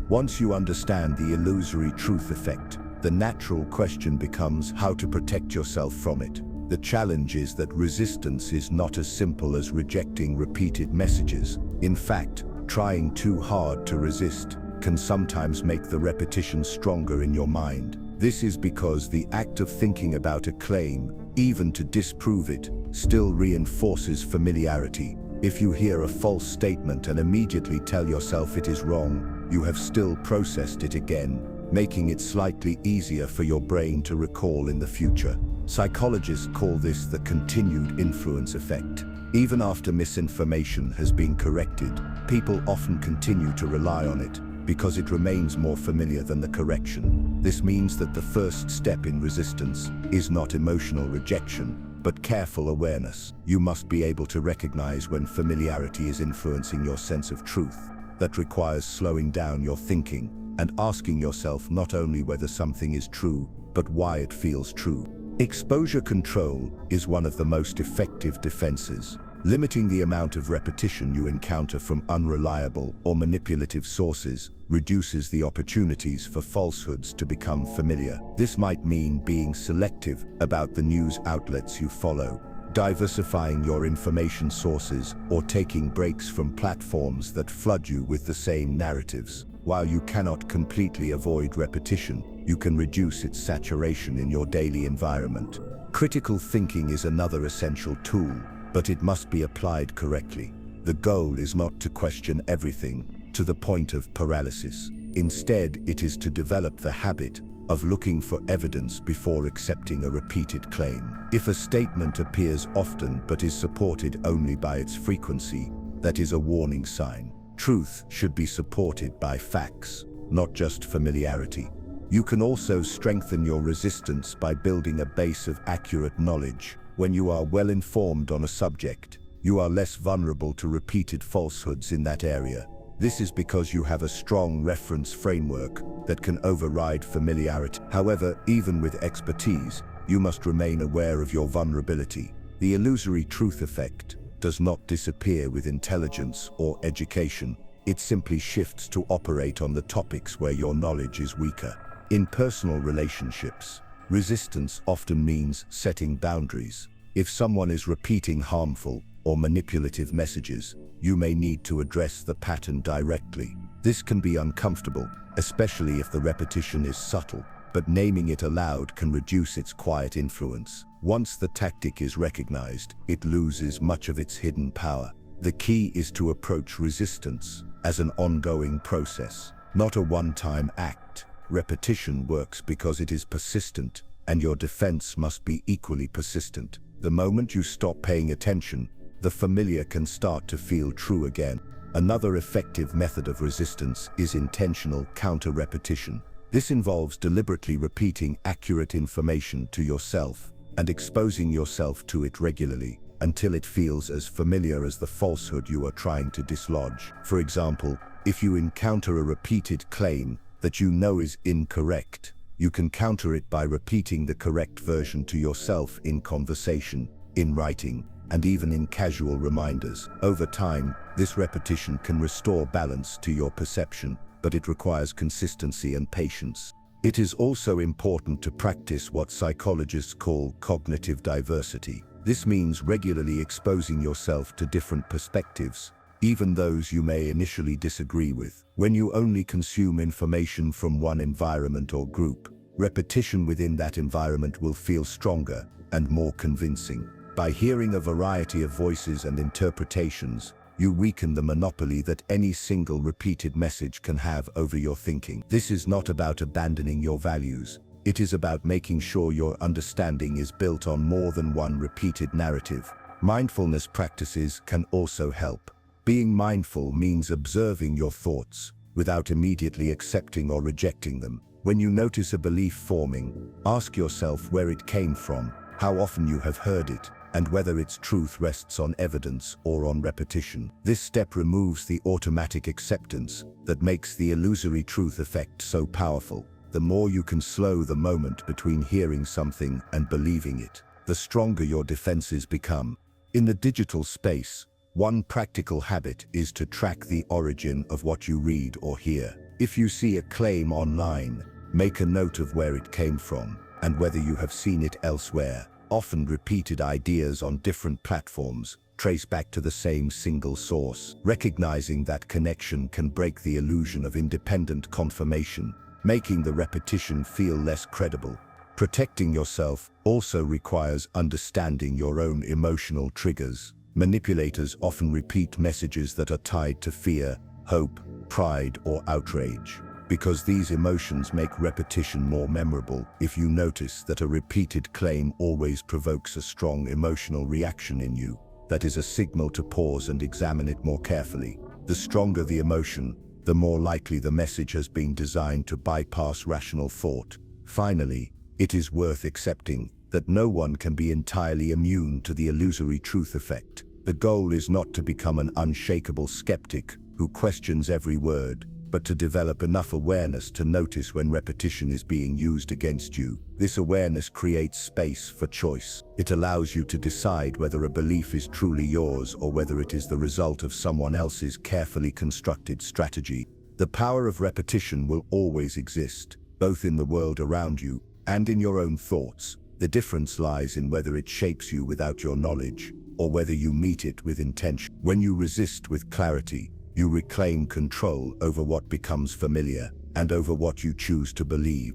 Once you understand the illusory truth effect, the natural question becomes how to protect yourself from it. The challenge is that resistance is not as simple as rejecting repeated messages. In fact, trying too hard to resist can sometimes make the repetition stronger in your mind. This is because the act of thinking about a claim, even to disprove it, still reinforces familiarity. If you hear a false statement and immediately tell yourself it is wrong, you have still processed it again, making it slightly easier for your brain to recall in the future. Psychologists call this the continued influence effect. Even after misinformation has been corrected, people often continue to rely on it because it remains more familiar than the correction. This means that the first step in resistance is not emotional rejection, but careful awareness. You must be able to recognize when familiarity is influencing your sense of truth. That requires slowing down your thinking and asking yourself not only whether something is true, but why it feels true. Exposure control is one of the most effective defenses. Limiting the amount of repetition you encounter from unreliable or manipulative sources reduces the opportunities for falsehoods to become familiar. This might mean being selective about the news outlets you follow, diversifying your information sources, or taking breaks from platforms that flood you with the same narratives. While you cannot completely avoid repetition, you can reduce its saturation in your daily environment. Critical thinking is another essential tool, but it must be applied correctly. The goal is not to question everything to the point of paralysis. Instead, it is to develop the habit of looking for evidence before accepting a repeated claim. If a statement appears often but is supported only by its frequency, that is a warning sign. Truth should be supported by facts, not just familiarity. You can also strengthen your resistance by building a base of accurate knowledge. When you are well informed on a subject, you are less vulnerable to repeated falsehoods in that area. This is because you have a strong reference framework that can override familiarity. However, even with expertise, you must remain aware of your vulnerability. The illusory truth effect does not disappear with intelligence or education. It simply shifts to operate on the topics where your knowledge is weaker. In personal relationships, resistance often means setting boundaries. If someone is repeating harmful or manipulative messages, you may need to address the pattern directly. This can be uncomfortable, especially if the repetition is subtle, but naming it aloud can reduce its quiet influence. Once the tactic is recognized, it loses much of its hidden power. The key is to approach resistance as an ongoing process, not a one-time act. Repetition works because it is persistent, and your defense must be equally persistent. The moment you stop paying attention, the familiar can start to feel true again. Another effective method of resistance is intentional counter-repetition. This involves deliberately repeating accurate information to yourself and exposing yourself to it regularly until it feels as familiar as the falsehood you are trying to dislodge. For example, if you encounter a repeated claim that you know is incorrect, You can counter it by repeating the correct version to yourself in conversation, in writing, and even in casual reminders. Over time, this repetition can restore balance to your perception, but it requires consistency and patience. It is also important to practice what psychologists call cognitive diversity. This means regularly exposing yourself to different perspectives, even those you may initially disagree with. When you only consume information from one environment or group, repetition within that environment will feel stronger and more convincing. By hearing a variety of voices and interpretations, you weaken the monopoly that any single repeated message can have over your thinking. This is not about abandoning your values. It is about making sure your understanding is built on more than one repeated narrative. Mindfulness practices can also help. Being mindful means observing your thoughts without immediately accepting or rejecting them. When you notice a belief forming, ask yourself where it came from, how often you have heard it, and whether its truth rests on evidence or on repetition. This step removes the automatic acceptance that makes the illusory truth effect so powerful. The more you can slow the moment between hearing something and believing it, the stronger your defenses become. In the digital space, one practical habit is to track the origin of what you read or hear. If you see a claim online, make a note of where it came from and whether you have seen it elsewhere. Often repeated ideas on different platforms trace back to the same single source. Recognizing that connection can break the illusion of independent confirmation, making the repetition feel less credible. Protecting yourself also requires understanding your own emotional triggers. Manipulators often repeat messages that are tied to fear, hope, pride, or outrage. Because these emotions make repetition more memorable, if you notice that a repeated claim always provokes a strong emotional reaction in you, that is a signal to pause and examine it more carefully. The stronger the emotion, the more likely the message has been designed to bypass rational thought. Finally, it is worth accepting that no one can be entirely immune to the illusory truth effect. The goal is not to become an unshakable skeptic who questions every word, but to develop enough awareness to notice when repetition is being used against you. This awareness creates space for choice. It allows you to decide whether a belief is truly yours or whether it is the result of someone else's carefully constructed strategy. The power of repetition will always exist, both in the world around you and in your own thoughts. The difference lies in whether it shapes you without your knowledge, or whether you meet it with intention. When you resist with clarity, you reclaim control over what becomes familiar and over what you choose to believe.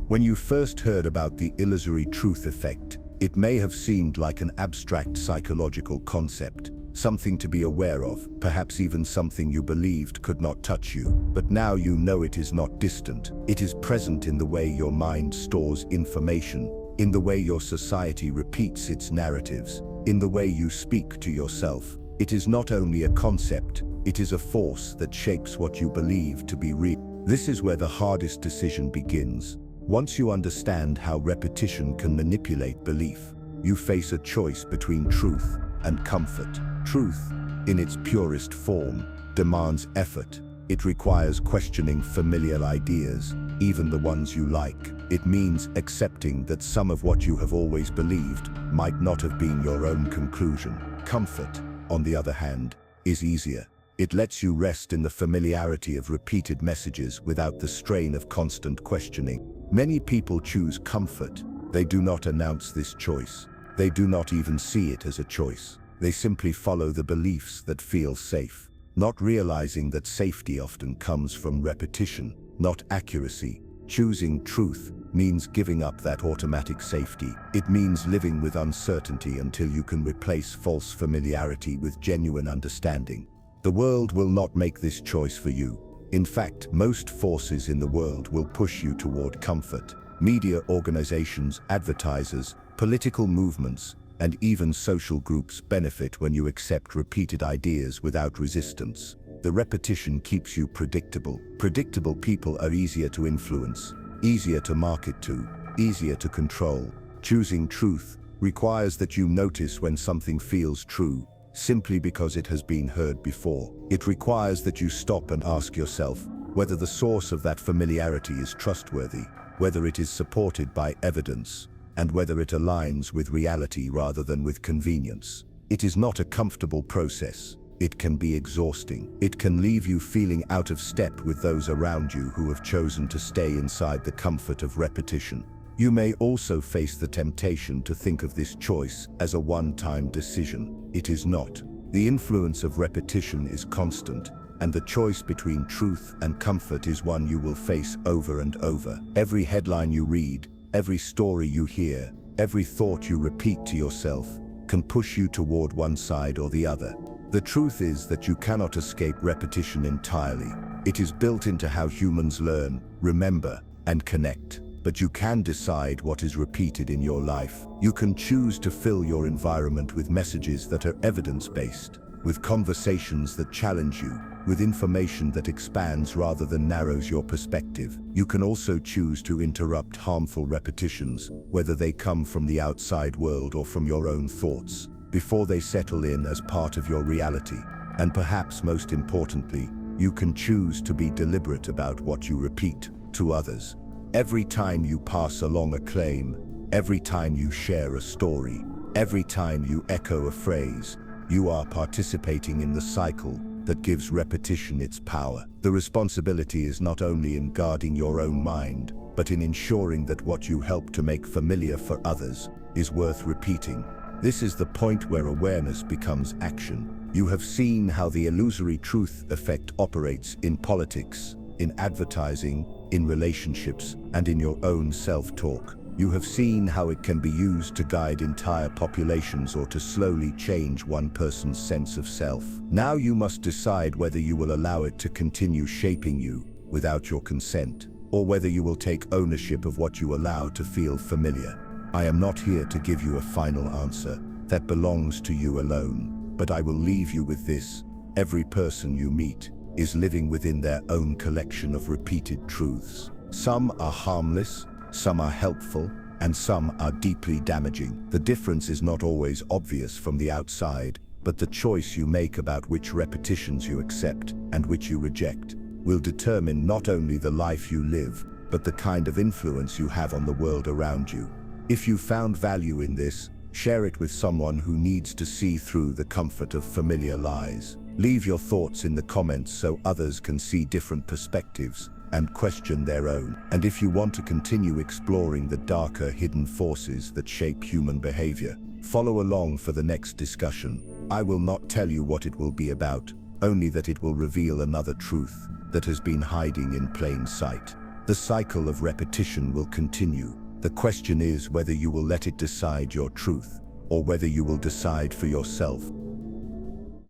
When you first heard about the illusory truth effect, it may have seemed like an abstract psychological concept, something to be aware of, perhaps even something you believed could not touch you. But now you know it is not distant. It is present in the way your mind stores information, in the way your society repeats its narratives, in the way you speak to yourself. It is not only a concept, it is a force that shapes what you believe to be real. This is where the hardest decision begins. Once you understand how repetition can manipulate belief, you face a choice between truth and comfort. Truth, in its purest form, demands effort. It requires questioning familiar ideas, even the ones you like. It means accepting that some of what you have always believed might not have been your own conclusion. Comfort, on the other hand, is easier. It lets you rest in the familiarity of repeated messages without the strain of constant questioning. Many people choose comfort. They do not announce this choice. They do not even see it as a choice. They simply follow the beliefs that feel safe, not realizing that safety often comes from repetition, not accuracy. Choosing truth means giving up that automatic safety. It means living with uncertainty until you can replace false familiarity with genuine understanding. The world will not make this choice for you. In fact, most forces in the world will push you toward comfort. Media organizations, advertisers, political movements, and even social groups benefit when you accept repeated ideas without resistance. The repetition keeps you predictable. Predictable people are easier to influence, easier to market to, easier to control. Choosing truth requires that you notice when something feels true, simply because it has been heard before. It requires that you stop and ask yourself, whether the source of that familiarity is trustworthy, whether it is supported by evidence, and whether it aligns with reality rather than with convenience. It is not a comfortable process. It can be exhausting. It can leave you feeling out of step with those around you who have chosen to stay inside the comfort of repetition. You may also face the temptation to think of this choice as a one-time decision. It is not. The influence of repetition is constant, and the choice between truth and comfort is one you will face over and over. Every headline you read, every story you hear, every thought you repeat to yourself can push you toward one side or the other. The truth is that you cannot escape repetition entirely. It is built into how humans learn, remember, and connect. But you can decide what is repeated in your life. You can choose to fill your environment with messages that are evidence-based, with conversations that challenge you, with information that expands rather than narrows your perspective. You can also choose to interrupt harmful repetitions, whether they come from the outside world or from your own thoughts, before they settle in as part of your reality. And perhaps most importantly, you can choose to be deliberate about what you repeat to others. Every time you pass along a claim, every time you share a story, every time you echo a phrase, you are participating in the cycle that gives repetition its power. The responsibility is not only in guarding your own mind, but in ensuring that what you help to make familiar for others is worth repeating. This is the point where awareness becomes action. You have seen how the illusory truth effect operates in politics, in advertising, in relationships, and in your own self-talk. You have seen how it can be used to guide entire populations or to slowly change one person's sense of self. Now you must decide whether you will allow it to continue shaping you without your consent, or whether you will take ownership of what you allow to feel familiar. I am not here to give you a final answer that belongs to you alone, but I will leave you with this. Every person you meet is living within their own collection of repeated truths. Some are harmless, some are helpful, and some are deeply damaging. The difference is not always obvious from the outside, but the choice you make about which repetitions you accept and which you reject will determine not only the life you live, but the kind of influence you have on the world around you. If you found value in this, share it with someone who needs to see through the comfort of familiar lies. Leave your thoughts in the comments so others can see different perspectives and question their own. And if you want to continue exploring the darker hidden forces that shape human behavior, follow along for the next discussion. I will not tell you what it will be about, only that it will reveal another truth that has been hiding in plain sight. The cycle of repetition will continue. The question is whether you will let it decide your truth, or whether you will decide for yourself